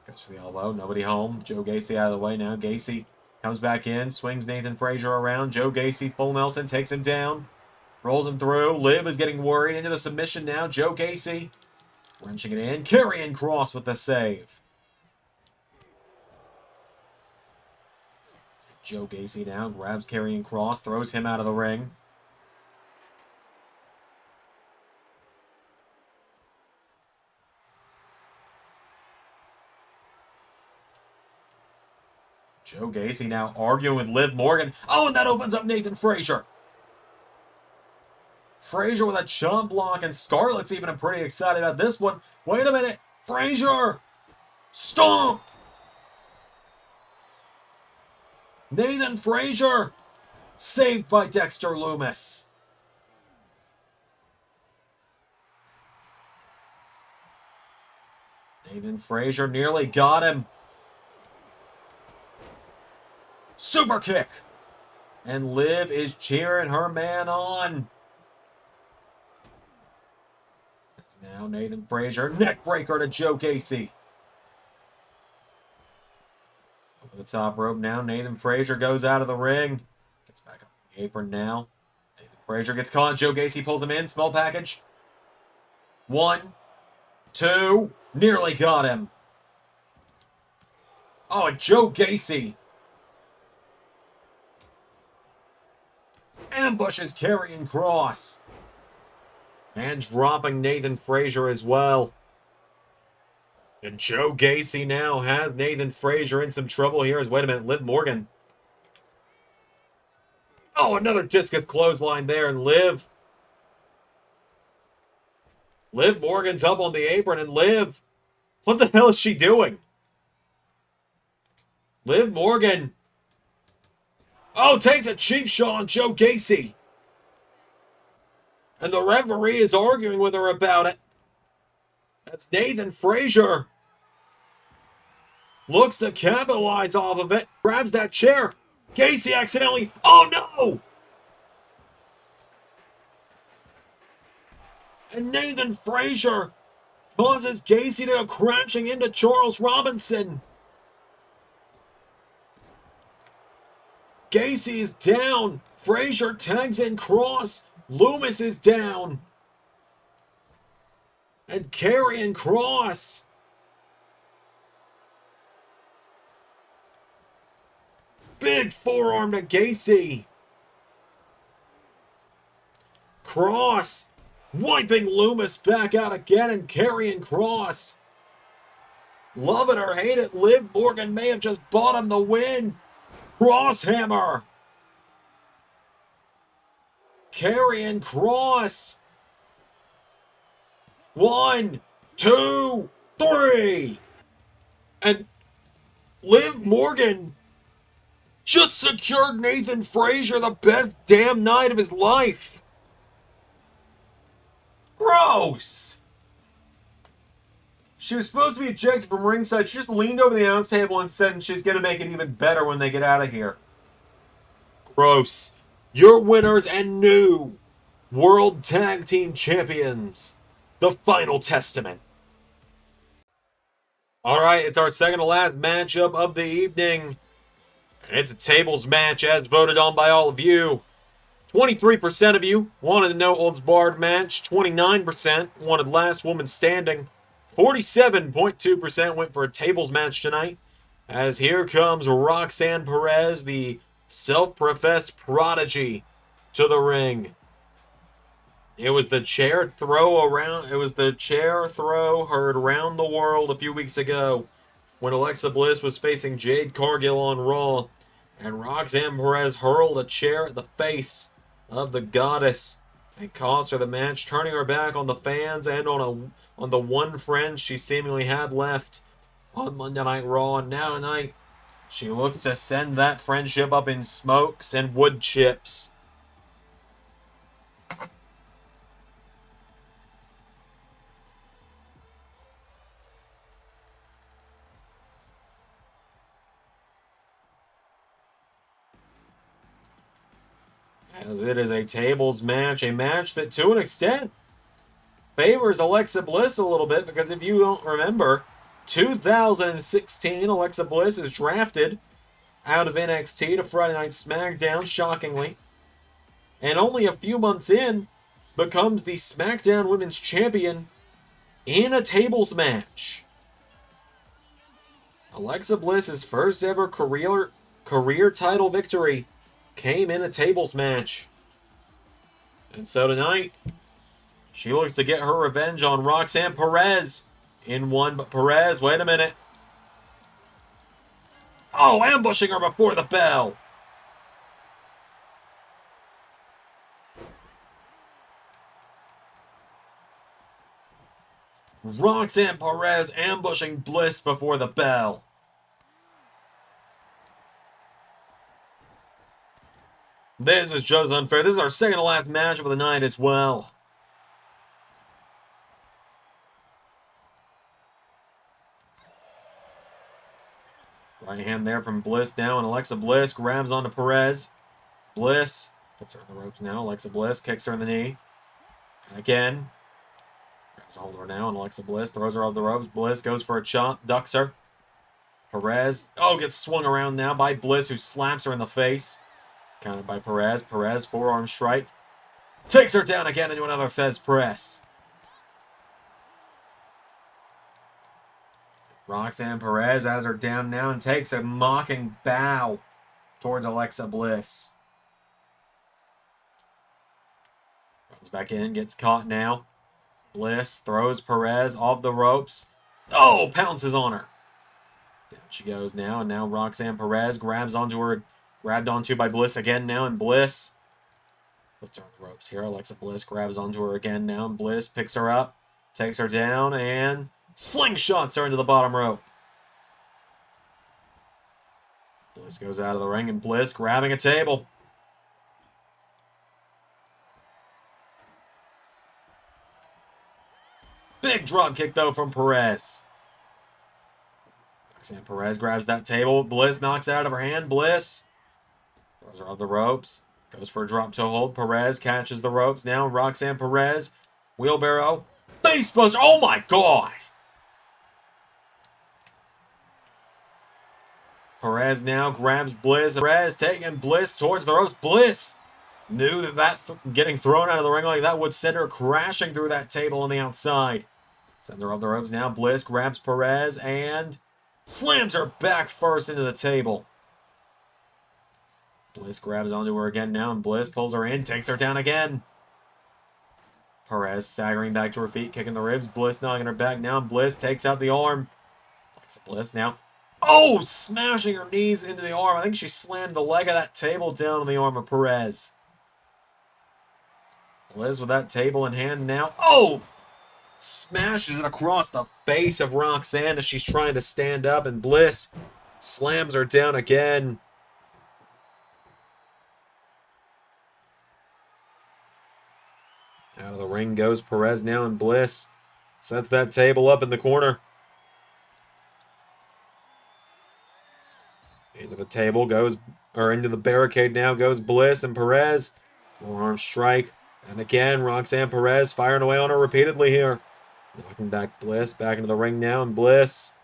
Goes for the elbow. Nobody home. Joe Gacy out of the way now. Gacy Comes back in, swings Nathan Frazer around. Joe Gacy, full Nelson, takes him down. Rolls him through. Liv is getting worried into the submission now. Joe Gacy wrenching it in. Karrion Kross with the save. Joe Gacy now grabs Karrion Kross, throws him out of the ring. Joe Gacy now arguing with Liv Morgan. Oh, and that opens up Nathan Frazer. Frazer with a chomp block, and Scarlett's even pretty excited about this one. Wait a minute. Frazer! Stomp! Nathan Frazer! Saved by Dexter Lumis. Nathan Frazer nearly got him. Super kick! And Liv is cheering her man on. Now Nathan Frazer, neck breaker to Joe Gacy. Over the top rope now, Nathan Frazer goes out of the ring. Gets back up the apron now. Nathan Frazer gets caught, Joe Gacy pulls him in, small package. 1, 2, nearly got him. Oh, Joe Gacy ambushes Karrion Kross. And dropping Nathan Frazer as well. And Joe Gacy now has Nathan Frazer in some trouble here. Wait a minute, Liv Morgan. Oh, another discus clothesline there, and Liv Morgan's up on the apron, and Liv, what the hell is she doing? Liv Morgan, oh, takes a cheap shot on Joe Gacy. And the referee is arguing with her about it. That's Nathan Frazer. Looks to capitalize off of it. Grabs that chair. Gacy accidentally. Oh no! And Nathan Frazer causes Gacy to go crashing into Charles Robinson. Gacy is down. Frazer tags in Kross. Lumis is down. And Karrion Kross. Big forearm to Gacy. Kross wiping Lumis back out again, and Karrion Kross. Love it or hate it, Liv Morgan may have just bought him the win. Crosshammer. Karrion Kross. 1, 2, 3. And Liv Morgan just secured Nathan Frazer the best damn night of his life. Gross. She was supposed to be ejected from ringside. She just leaned over the announce table and said she's going to make it even better when they get out of here. Gross. Your winners and new World Tag Team Champions, the Final Testament. Alright, it's our second to last matchup of the evening. And it's a tables match as voted on by all of you. 23% of you wanted a no-holds-barred match. 29% wanted last woman standing. 47.2% went for a tables match tonight. As here comes Roxanne Perez, the self-professed prodigy, to the ring. It was the chair throw heard around the world a few weeks ago when Alexa Bliss was facing Jade Cargill on Raw, and Roxanne Perez hurled a chair at the face of the goddess and cost her the match, turning her back on the fans and on the one friend she seemingly had left on Monday Night Raw. And now tonight, she looks to send that friendship up in smokes and wood chips. As it is a tables match, a match that to an extent favors Alexa Bliss a little bit, because if you don't remember, 2016 Alexa Bliss is drafted out of NXT to Friday Night SmackDown, shockingly. And only a few months in, becomes the SmackDown Women's Champion in a tables match. Alexa Bliss's first ever career title victory came in a tables match. And so tonight, she looks to get her revenge on Roxanne Perez in one. But Perez, wait a minute. Oh, ambushing her before the bell. Roxanne Perez ambushing Bliss before the bell. This is just unfair. This is our second to last matchup of the night as well. Right hand there from Bliss now, and Alexa Bliss grabs onto Perez. Bliss puts her in the ropes now. Alexa Bliss kicks her in the knee. And again, grabs a hold of her now, and Alexa Bliss throws her off the ropes. Bliss goes for a chop, ducks her. Perez, gets swung around now by Bliss, who slaps her in the face. Countered by Perez. Perez, forearm strike. Takes her down again into another Fez press. Roxanne Perez has her down now and takes a mocking bow towards Alexa Bliss. Runs back in, gets caught now. Bliss throws Perez off the ropes. Oh, pounces on her. Down she goes now, and now Roxanne Perez grabs onto her. Grabbed onto by Bliss again now, and Bliss puts her on the ropes here. Alexa Bliss grabs onto her again now, and Bliss picks her up, takes her down, and slingshots her into the bottom rope. Bliss goes out of the ring, and Bliss grabbing a table. Big drop kick, though, from Perez. Roxanne Perez grabs that table. Bliss knocks it out of her hand. Bliss throws her off the ropes. Goes for a drop toe hold. Perez catches the ropes. Now Roxanne Perez. Wheelbarrow. Facebuster. Oh my god! Perez now grabs Bliss. Perez taking Bliss towards the ropes. Bliss knew that getting thrown out of the ring like that would send her crashing through that table on the outside. Sends her off the ropes now. Bliss grabs Perez and slams her back first into the table. Bliss grabs onto her again now, and Bliss pulls her in, takes her down again. Perez staggering back to her feet, kicking the ribs. Bliss knocking her back now, and Bliss takes out the arm. Alexa Bliss now. Oh, smashing her knees into the arm. I think she slammed the leg of that table down on the arm of Perez. Bliss with that table in hand now. Oh! Smashes it across the face of Roxanne as she's trying to stand up, and Bliss slams her down again. Out of the ring goes Perez now, and Bliss sets that table up in the corner. Into the table goes, or into the barricade now goes Bliss and Perez. Forearm strike. And again, Roxanne Perez firing away on her repeatedly here. Knocking back Bliss, back into the ring now, and Bliss.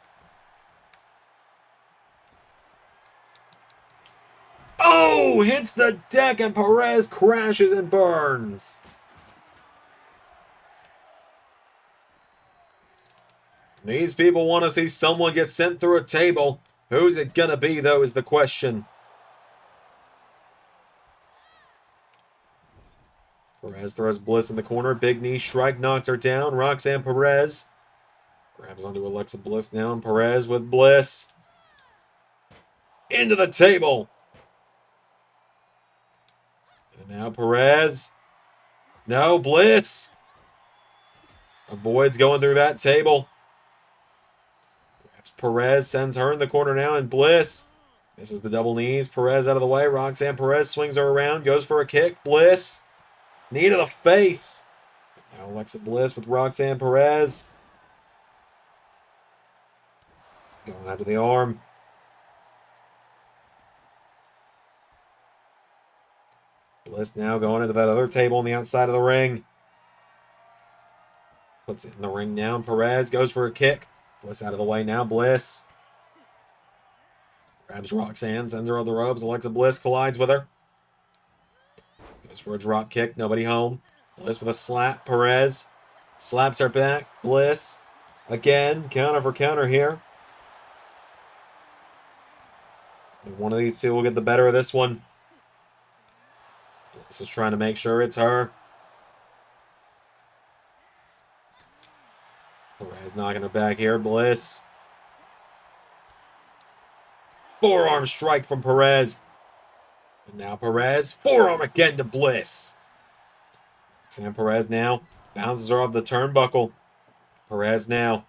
Oh! Hits the deck, and Perez crashes and burns. These people want to see someone get sent through a table. Who's it gonna be, though, is the question. Perez throws Bliss in the corner. Big knee strike knocks her down. Roxanne Perez grabs onto Alexa Bliss now, and Perez with Bliss. Into the table. And now Perez. No, Bliss. Avoids going through that table. Grabs Perez, sends her in the corner now, and Bliss misses the double knees. Perez out of the way. Roxanne Perez swings her around, goes for a kick. Bliss. Knee to the face. Now Alexa Bliss with Roxanne Perez. Going out to the arm. Bliss now going into that other table on the outside of the ring. Puts it in the ring now. Perez goes for a kick. Bliss out of the way now. Bliss Grabs Roxanne, sends her on the ropes. Alexa Bliss collides with her. Goes for a drop kick. Nobody home. Bliss with a slap. Perez slaps her back. Bliss again. Counter for counter here. And one of these two will get the better of this one. Bliss is trying to make sure it's her. Perez knocking her back here. Bliss. Forearm strike from Perez. And now Perez. Forearm again to Bliss. Sam Perez now bounces her off the turnbuckle. Perez now.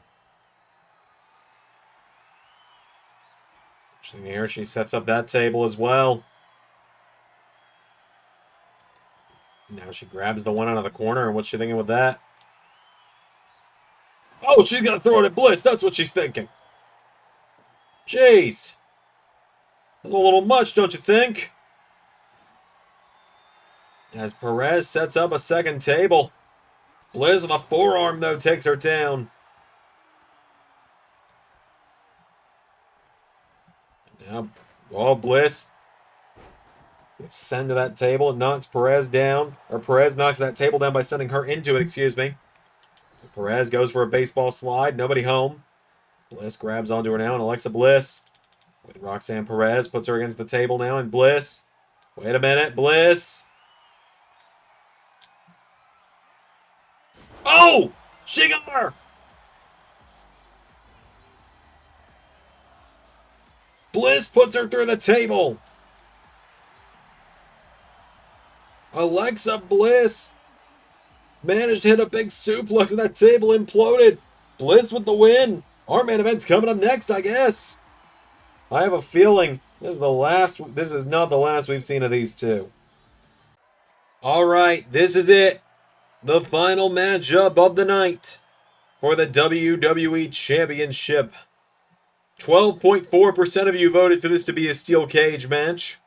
Here, she sets up that table as well. Now she grabs the one out of the corner. And what's she thinking with that? Oh, she's going to throw it at Bliss. That's what she's thinking. Jeez. That's a little much, don't you think? As Perez sets up a second table. Bliss with a forearm, though, takes her down. Now, Bliss gets sent to that table and knocks Perez down. Or Perez knocks that table down by sending her into it, excuse me. Perez goes for a baseball slide. Nobody home. Bliss grabs onto her now, and Alexa Bliss with Roxanne Perez puts her against the table now, and Bliss. Wait a minute, Bliss. Oh! She got her! Bliss puts her through the table. Alexa Bliss managed to hit a big suplex and that table imploded. Bliss with the win. Our main event's coming up next, I guess. I have a feeling this is not the last we've seen of these two. Alright, this is it. The final matchup of the night for the WWE Championship. 12.4% of you voted for this to be a steel cage match.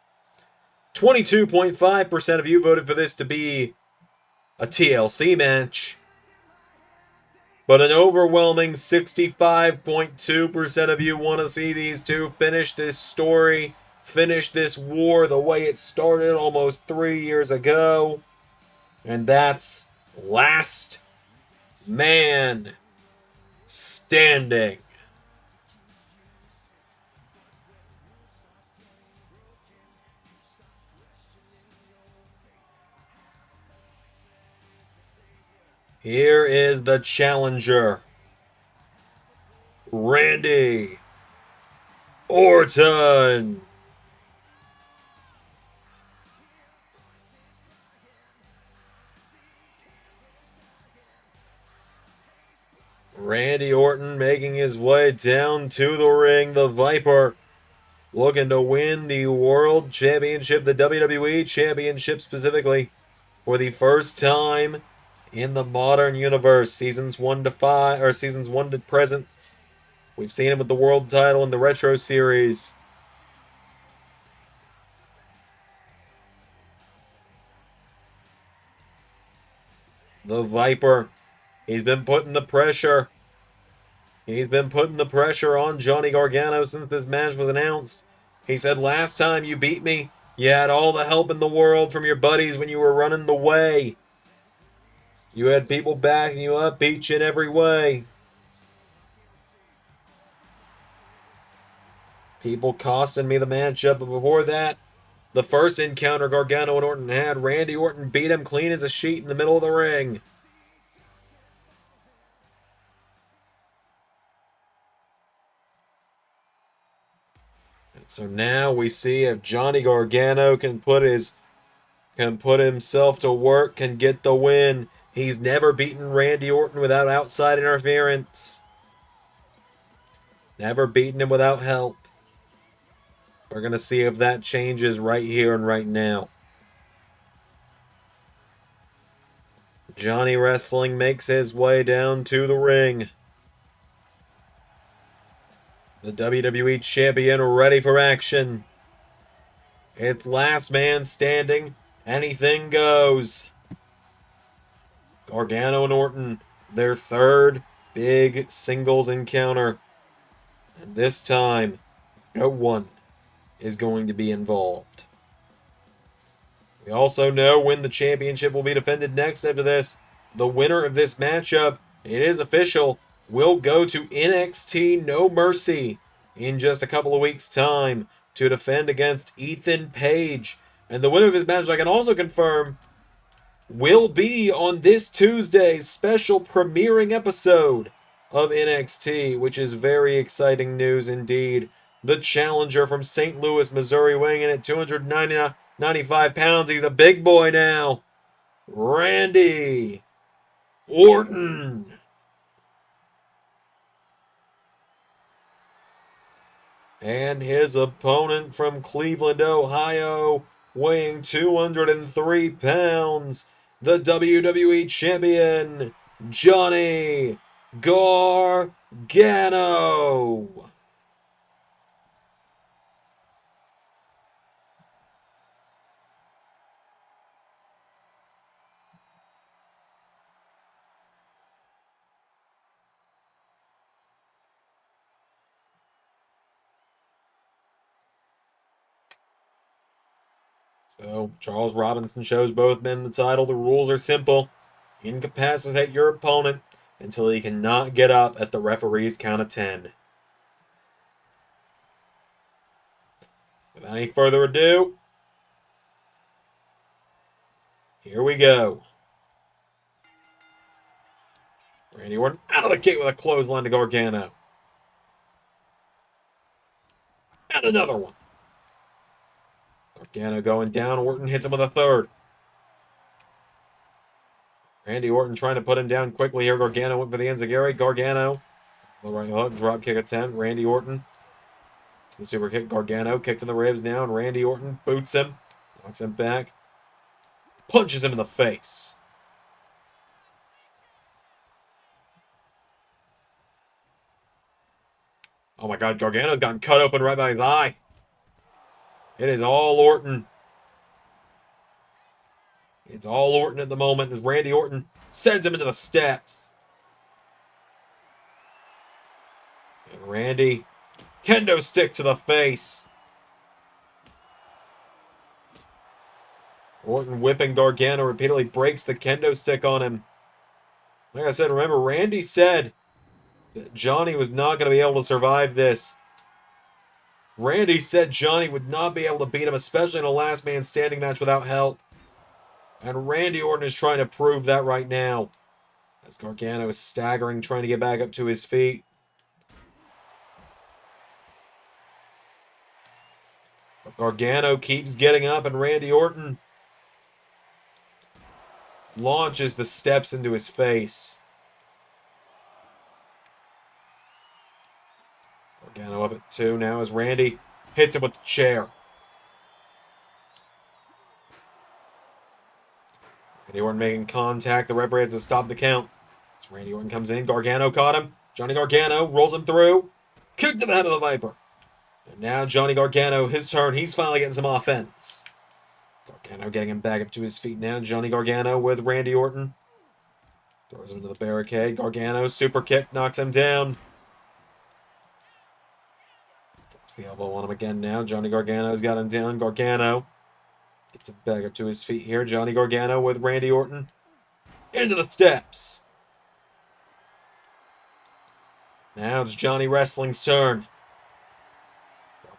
22.5% of you voted for this to be a TLC match. But an overwhelming 65.2% of you want to see these two finish this story, finish this war the way it started almost 3 years ago. And that's Last Man Standing. Here is the challenger, Randy Orton. Randy Orton making his way down to the ring. The Viper looking to win the World Championship, the WWE Championship specifically, for the first time in the modern universe. Seasons 1 to 5, or seasons 1 to present. We've seen him with the world title in the Retro Series. The Viper. He's been putting the pressure. He's been putting the pressure on Johnny Gargano since this match was announced. He said, last time you beat me, you had all the help in the world from your buddies when you were running the way. You had people backing you up, beat you in every way. People costing me the matchup, but before that, the first encounter Gargano and Orton had, Randy Orton beat him clean as a sheet in the middle of the ring. And so now we see if Johnny Gargano can put himself to work, can get the win. He's never beaten Randy Orton without outside interference. Never beaten him without help. We're going to see if that changes right here and right now. Johnny Wrestling makes his way down to the ring. The WWE Champion ready for action. It's last man standing. Anything goes. Gargano and Orton, their third big singles encounter. And this time, no one is going to be involved. We also know when the championship will be defended next after this. The winner of this matchup, it is official, will go to NXT No Mercy in just a couple of weeks' time to defend against Ethan Page. And the winner of this match, I can also confirm, will be on this Tuesday's special premiering episode of NXT, which is very exciting news indeed. The challenger from St. Louis, Missouri, weighing in at 295 pounds. He's a big boy now. Randy Orton. And his opponent from Cleveland, Ohio, weighing 203 pounds, the WWE Champion, Johnny Gargano. So, Charles Robinson shows both men the title. The rules are simple. Incapacitate your opponent until he cannot get up at the referee's count of 10. Without any further ado, here we go. Randy Orton out of the gate with a clothesline to Gargano. And another one. Gargano going down. Orton hits him with a third. Randy Orton trying to put him down quickly here. Gargano went for the enziguri. Gargano. The right hook. Drop kick attempt. Randy Orton. It's the super kick. Gargano kicked in the ribs now. And Randy Orton boots him. Knocks him back. Punches him in the face. Oh my god. Gargano's gotten cut open right by his eye. It is all Orton. It's all Orton at the moment as Randy Orton sends him into the steps. And Randy, kendo stick to the face. Orton whipping Gargano repeatedly, breaks the kendo stick on him. Like I said, remember, Randy said that Johnny was not going to be able to survive this. Randy said Johnny would not be able to beat him, especially in a last man standing match without help. And Randy Orton is trying to prove that right now. As Gargano is staggering, trying to get back up to his feet. But Gargano keeps getting up, and Randy Orton launches the steps into his face. Gargano up at 2 now as Randy hits him with the chair. Randy Orton making contact. The referee has to stop the count. As Randy Orton comes in, Gargano caught him. Johnny Gargano rolls him through. Kick to the head of the Viper. And now Johnny Gargano, his turn. He's finally getting some offense. Gargano getting him back up to his feet now. Johnny Gargano with Randy Orton. Throws him into the barricade. Gargano, super kick, knocks him down. Drops the elbow on him again now. Johnny Gargano's got him down. Gargano gets him back up to his feet here. Johnny Gargano with Randy Orton. Into the steps. Now it's Johnny Wrestling's turn.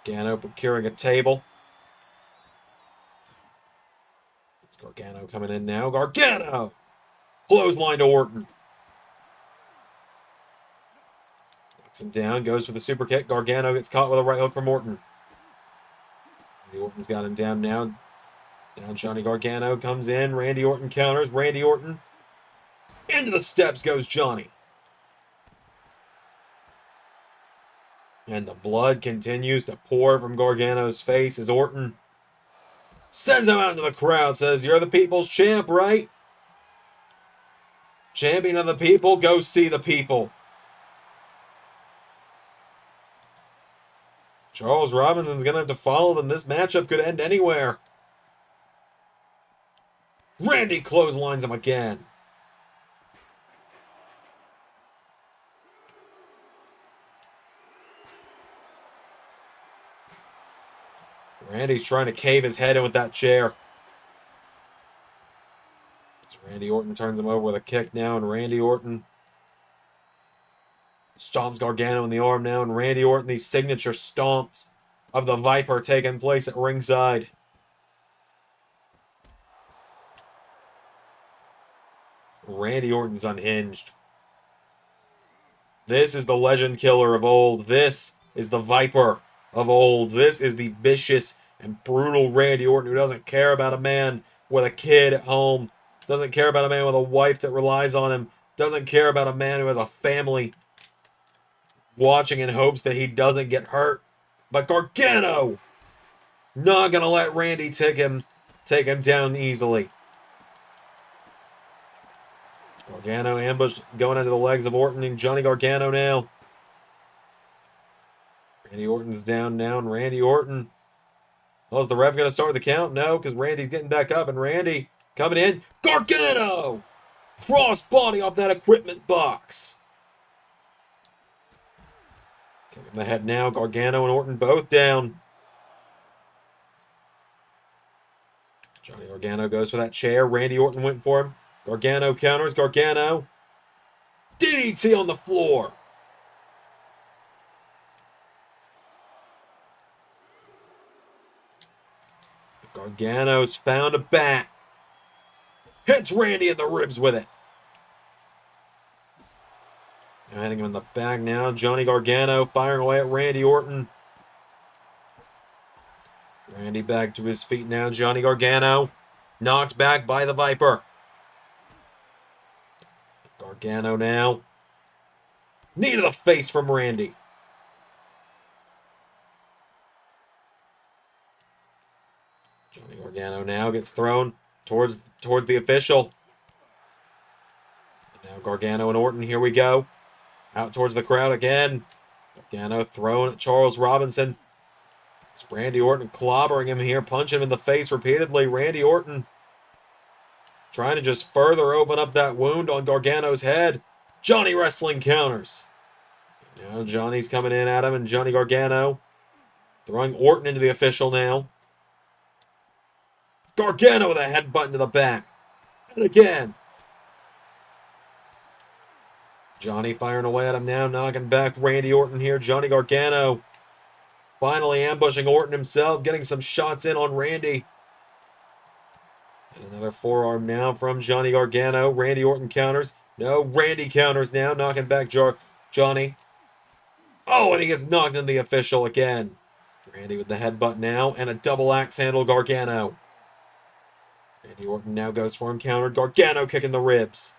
Gargano procuring a table. It's Gargano coming in now. Gargano! Clothesline to Orton. Knocks him down. Goes for the super kick. Gargano gets caught with a right hook from Orton. Randy Orton's got him down now. Now Johnny Gargano comes in. Randy Orton counters. Randy Orton. Into the steps goes Johnny. And the blood continues to pour from Gargano's face as Orton sends him out into the crowd. Says, "You're the people's champ, right? Champion of the people, go see the people." Charles Robinson's going to have to follow them. This matchup could end anywhere. Randy clotheslines him again. Randy's trying to cave his head in with that chair. So Randy Orton turns him over with a kick now, and Randy Orton stomps Gargano in the arm now, and Randy Orton, these signature stomps of the Viper taking place at ringside. Randy Orton's unhinged. This is the legend killer of old. This is the Viper of old. This is the vicious and brutal Randy Orton who doesn't care about a man with a kid at home. Doesn't care about a man with a wife that relies on him. Doesn't care about a man who has a family watching in hopes that he doesn't get hurt. But Gargano not going to let Randy take him down easily. Gargano ambush going into the legs of Orton and Johnny Gargano now. Randy Orton's down now, and Randy Orton. Oh, is the ref going to start the count? No, because Randy's getting back up, and Randy coming in. Gargano! Crossbody off that equipment box. Kicking the head now. Gargano and Orton both down. Johnny Gargano goes for that chair. Randy Orton went for him. Gargano counters. Gargano. DDT on the floor. Gargano's found a bat. Hits Randy in the ribs with it. Hitting him in the back now. Johnny Gargano firing away at Randy Orton. Randy back to his feet now. Johnny Gargano knocked back by the Viper. Gargano now. Knee to the face from Randy. Johnny Gargano now gets thrown towards the official. And now Gargano and Orton, here we go. Out towards the crowd again. Gargano thrown at Charles Robinson. It's Randy Orton clobbering him here, punching him in the face repeatedly. Randy Orton trying to just further open up that wound on Gargano's head. Johnny wrestling counters. Now Johnny's coming in at him, and Johnny Gargano throwing Orton into the official now. Gargano with a headbutt to the back. And again. Johnny firing away at him now, knocking back Randy Orton here. Johnny Gargano finally ambushing Orton himself, getting some shots in on Randy. And another forearm now from Johnny Gargano. Randy Orton counters. No, Randy counters now, knocking back Johnny. Oh, and he gets knocked into the official again. Randy with the headbutt now, and a double axe handle Gargano. Randy Orton now goes for him, countered. Gargano kicking the ribs.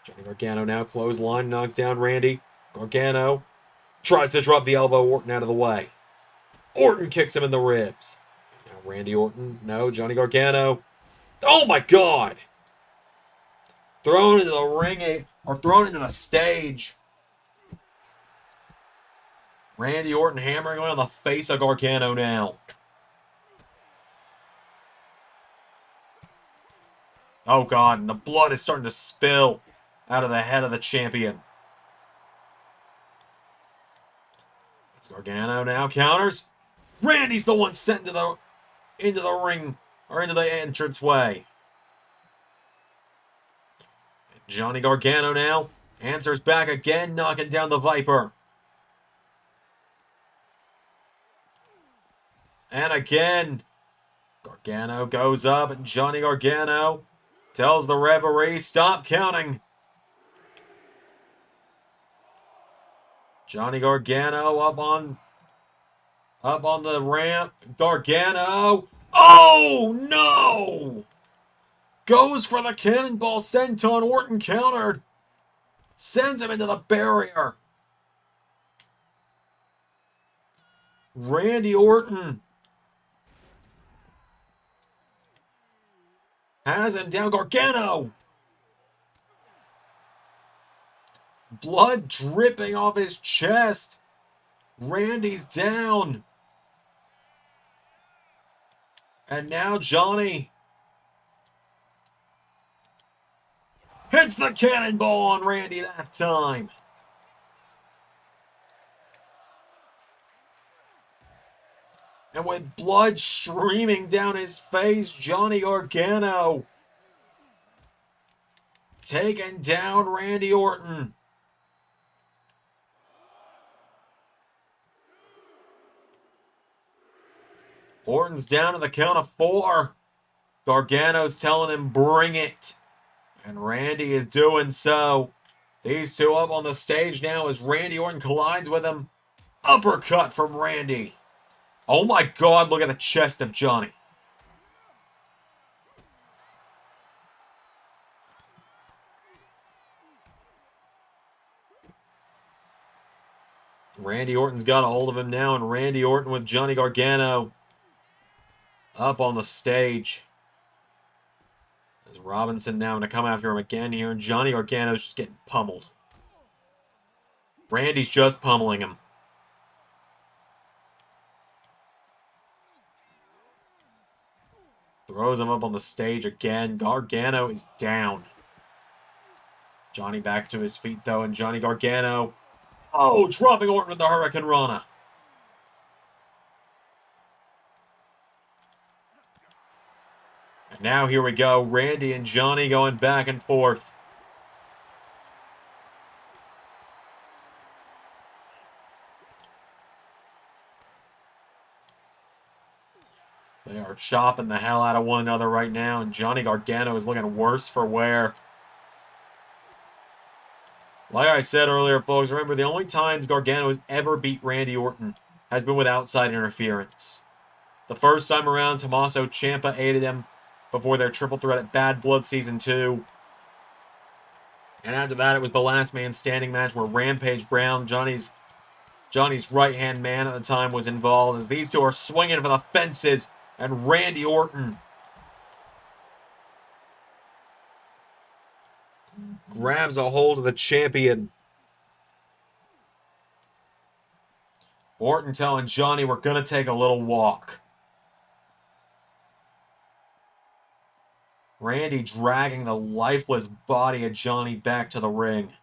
Johnny Gargano now clothesline, knocks down Randy. Gargano tries to drop the elbow, Orton out of the way. Orton kicks him in the ribs. Now Randy Orton, no, Johnny Gargano. Oh my God! Thrown into the ring, or thrown into the stage. Randy Orton hammering away on the face of Gargano now. Oh God, and the blood is starting to spill out of the head of the champion. It's Gargano now counters. Randy's the one sent into the ring, or into the entranceway. Johnny Gargano now answers back again, knocking down the Viper. And again, Gargano goes up, and Johnny Gargano tells the referee, stop counting. Johnny Gargano up on the ramp. Gargano. Oh, no! Goes for the cannonball senton. Orton countered. Sends him into the barrier. Randy Orton has him down. Gargano. Blood dripping off his chest. Randy's down. And now Johnny hits the cannonball on Randy that time. And with blood streaming down his face, Johnny Gargano taking down Randy Orton. Orton's down to the count of 4. Gargano's telling him, bring it. And Randy is doing so. These two up on the stage now as Randy Orton collides with him. Uppercut from Randy. Oh my God, look at the chest of Johnny. Randy Orton's got a hold of him now, and Randy Orton with Johnny Gargano up on the stage. There's Robinson now to come after him again here, and Johnny Gargano's just getting pummeled. Randy's just pummeling him. Throws him up on the stage again. Gargano is down. Johnny back to his feet, though, and Johnny Gargano... Oh, dropping Orton with the Hurricane Rana. And now here we go. Randy and Johnny going back and forth. They are chopping the hell out of one another right now, and Johnny Gargano is looking worse for wear. Like I said earlier, folks, remember the only times Gargano has ever beat Randy Orton has been with outside interference. The first time around, Tommaso Ciampa aided him before their triple threat at Bad Blood Season 2. And after that, it was the last man standing match where Rampage Brown, Johnny's right-hand man at the time, was involved, as these two are swinging for the fences, and Randy Orton grabs a hold of the champion. Orton telling Johnny, we're going to take a little walk. Randy dragging the lifeless body of Johnny back to the ring.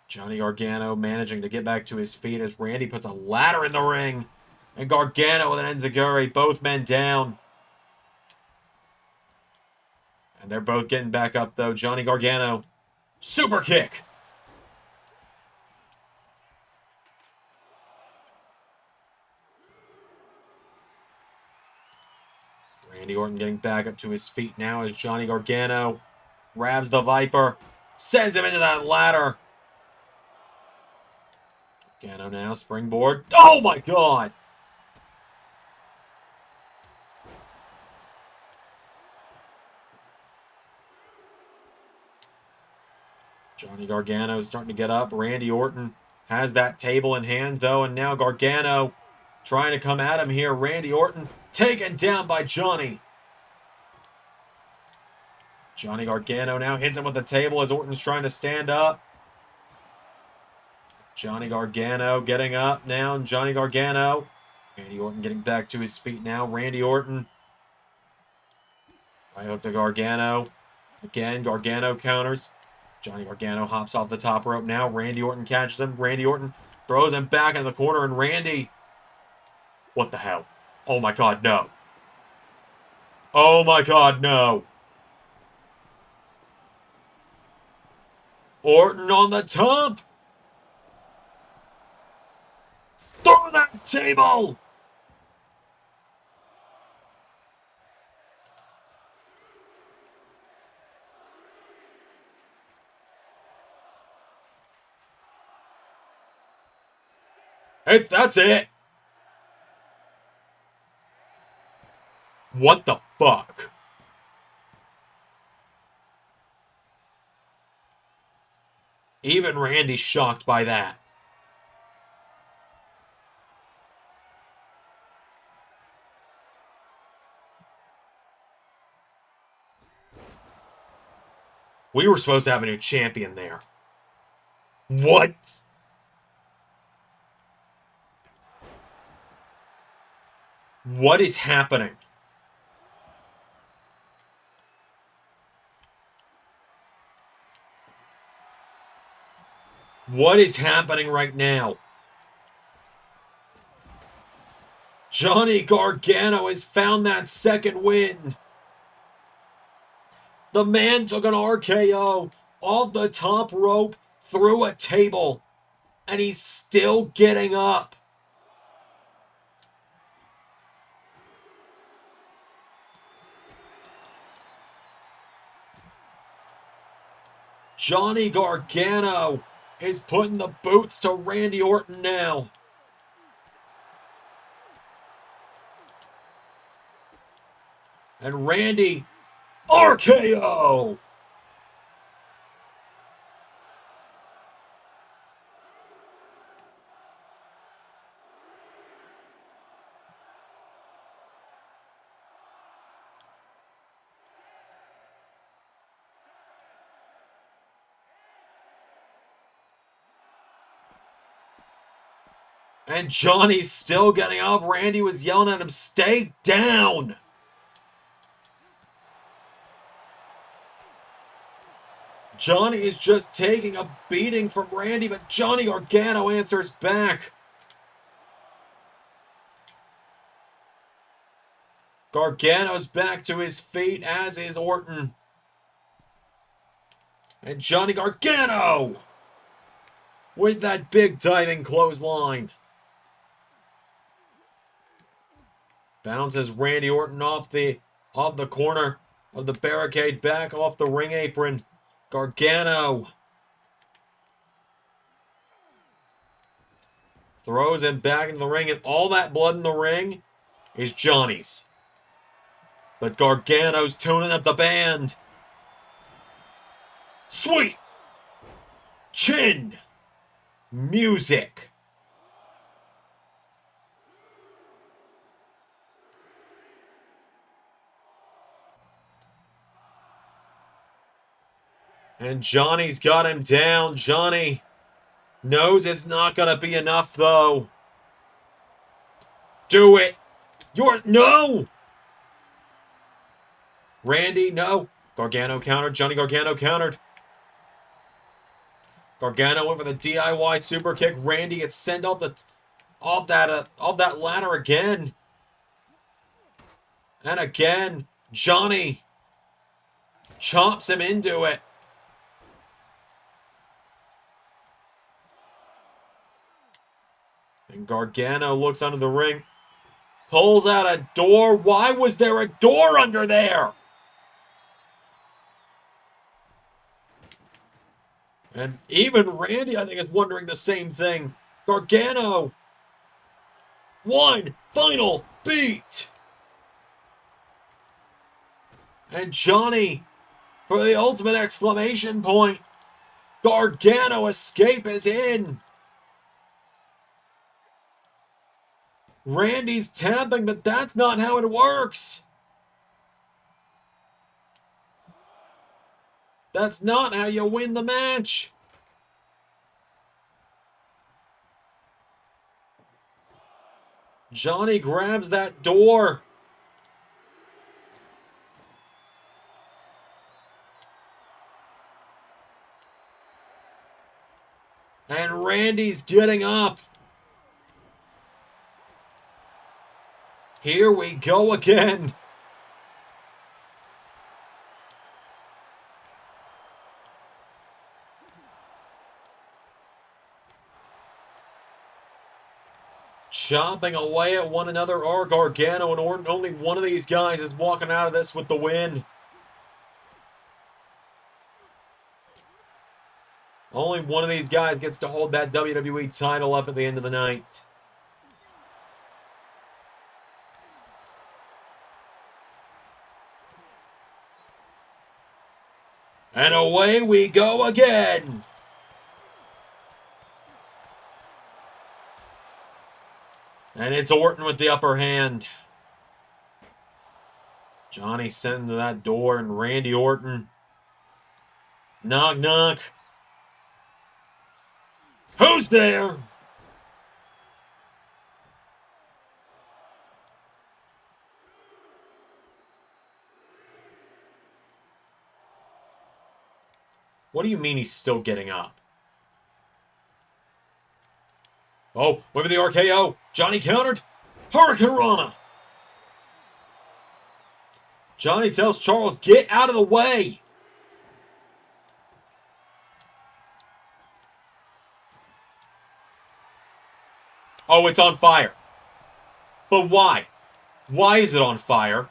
Johnny Gargano managing to get back to his feet as Randy puts a ladder in the ring. And Gargano with an enziguri, both men down. And they're both getting back up, though. Johnny Gargano, super kick. Randy Orton getting back up to his feet now as Johnny Gargano grabs the Viper, sends him into that ladder. Gargano now, springboard. Oh my God! Johnny Gargano is starting to get up. Randy Orton has that table in hand, though, and now Gargano trying to come at him here. Randy Orton taken down by Johnny. Johnny Gargano now hits him with the table as Orton's trying to stand up. Johnny Gargano getting up now. Johnny Gargano. Randy Orton getting back to his feet now. Randy Orton. Right hook to Gargano. Again, Gargano counters. Johnny Gargano hops off the top rope now. Randy Orton catches him. Randy Orton throws him back in the corner, and Randy... What the hell? Oh my God, no. Oh my God, no. Orton on the top. Throw that table! That's it! What the fuck? Even Randy's shocked by that. We were supposed to have a new champion there. What? What is happening? What is happening right now? Johnny Gargano has found that second wind. The man took an RKO off the top rope through a table, and he's still getting up. Johnny Gargano is putting the boots to Randy Orton now. And Randy, RKO! And Johnny's still getting up. Randy was yelling at him, stay down! Johnny is just taking a beating from Randy, but Johnny Gargano answers back. Gargano's back to his feet, as is Orton. And Johnny Gargano with that big diving clothesline. Bounces Randy Orton off the corner of the barricade, back off the ring apron. Gargano throws him back in the ring, and all that blood in the ring is Johnny's. But Gargano's tuning up the band. Sweet chin music. And Johnny's got him down. Johnny knows it's not going to be enough, though. Do it. No! Randy, no. Gargano countered. Johnny Gargano countered. Gargano went for the DIY super kick. Randy gets sent off that ladder again. And again, Johnny chops him into it. And Gargano looks under the ring, pulls out a door. Why was there a door under there? And even Randy, I think, is wondering the same thing. Gargano, one final beat. And Johnny, for the ultimate exclamation point. Gargano escape is in. Randy's tapping, but that's not how it works. That's not how you win the match. Johnny grabs that door. And Randy's getting up. Here we go again. Chopping away at one another are Gargano and Orton. Only one of these guys is walking out of this with the win. Only one of these guys gets to hold that WWE title up at the end of the night. And away we go again. And it's Orton with the upper hand. Johnny sent to that door, and Randy Orton. Knock, knock. Who's there? What do you mean he's still getting up? Oh, look at the RKO. Johnny countered. Hurricanrana. Johnny tells Charles, get out of the way. Oh, it's on fire. But why? Why is it on fire?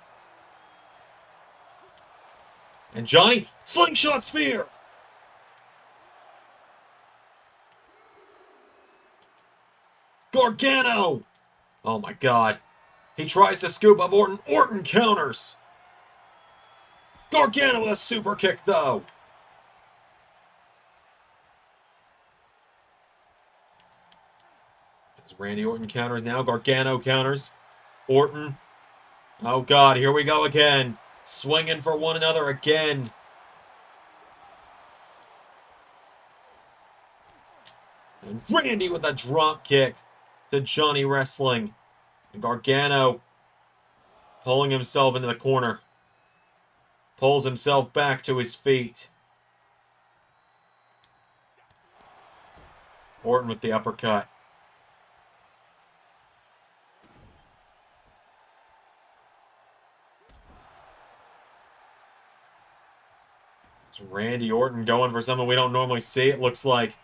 And Johnny, slingshot spear. Gargano. Oh my God. He tries to scoop up Orton. Orton counters. Gargano with a super kick, though. As Randy Orton counters now. Gargano counters. Orton. Oh, God. Here we go again. Swinging for one another again. And Randy with a drop kick to Johnny Wrestling. And Gargano pulling himself into the corner. Pulls himself back to his feet. Orton with the uppercut. It's Randy Orton going for something we don't normally see, it looks like.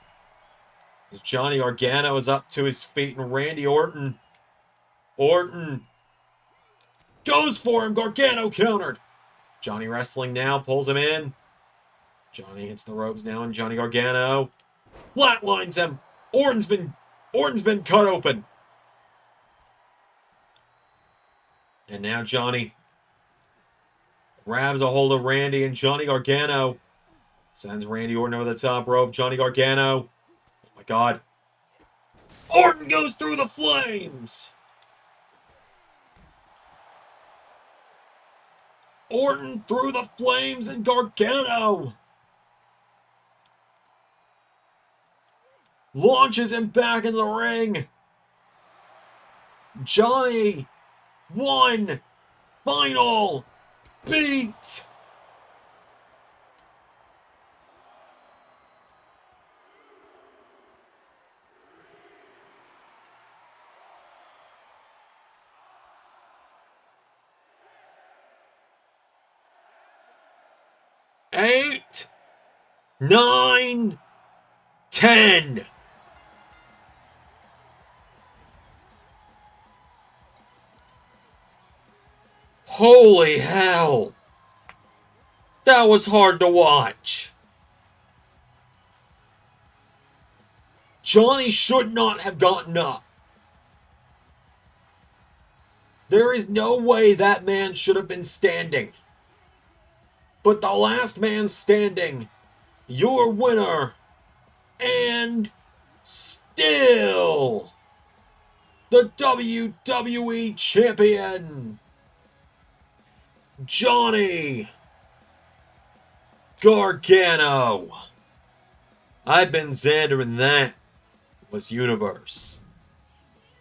As Johnny Gargano is up to his feet, and Randy Orton goes for him. Gargano countered. Johnny Wrestling now pulls him in. Johnny hits the ropes now, and Johnny Gargano flatlines him. Orton's been cut open. And now Johnny grabs a hold of Randy, and Johnny Gargano sends Randy Orton over the top rope. Johnny Gargano. Oh my God. Orton goes through the flames. Orton through the flames, and Gargano launches him back into the ring. Johnny, one final beat. Eight, 9, 10. Holy hell. That was hard to watch. Johnny should not have gotten up. There is no way that man should have been standing. But the last man standing, your winner, and still the WWE Champion, Johnny Gargano. I've been Xander, and that was Universe.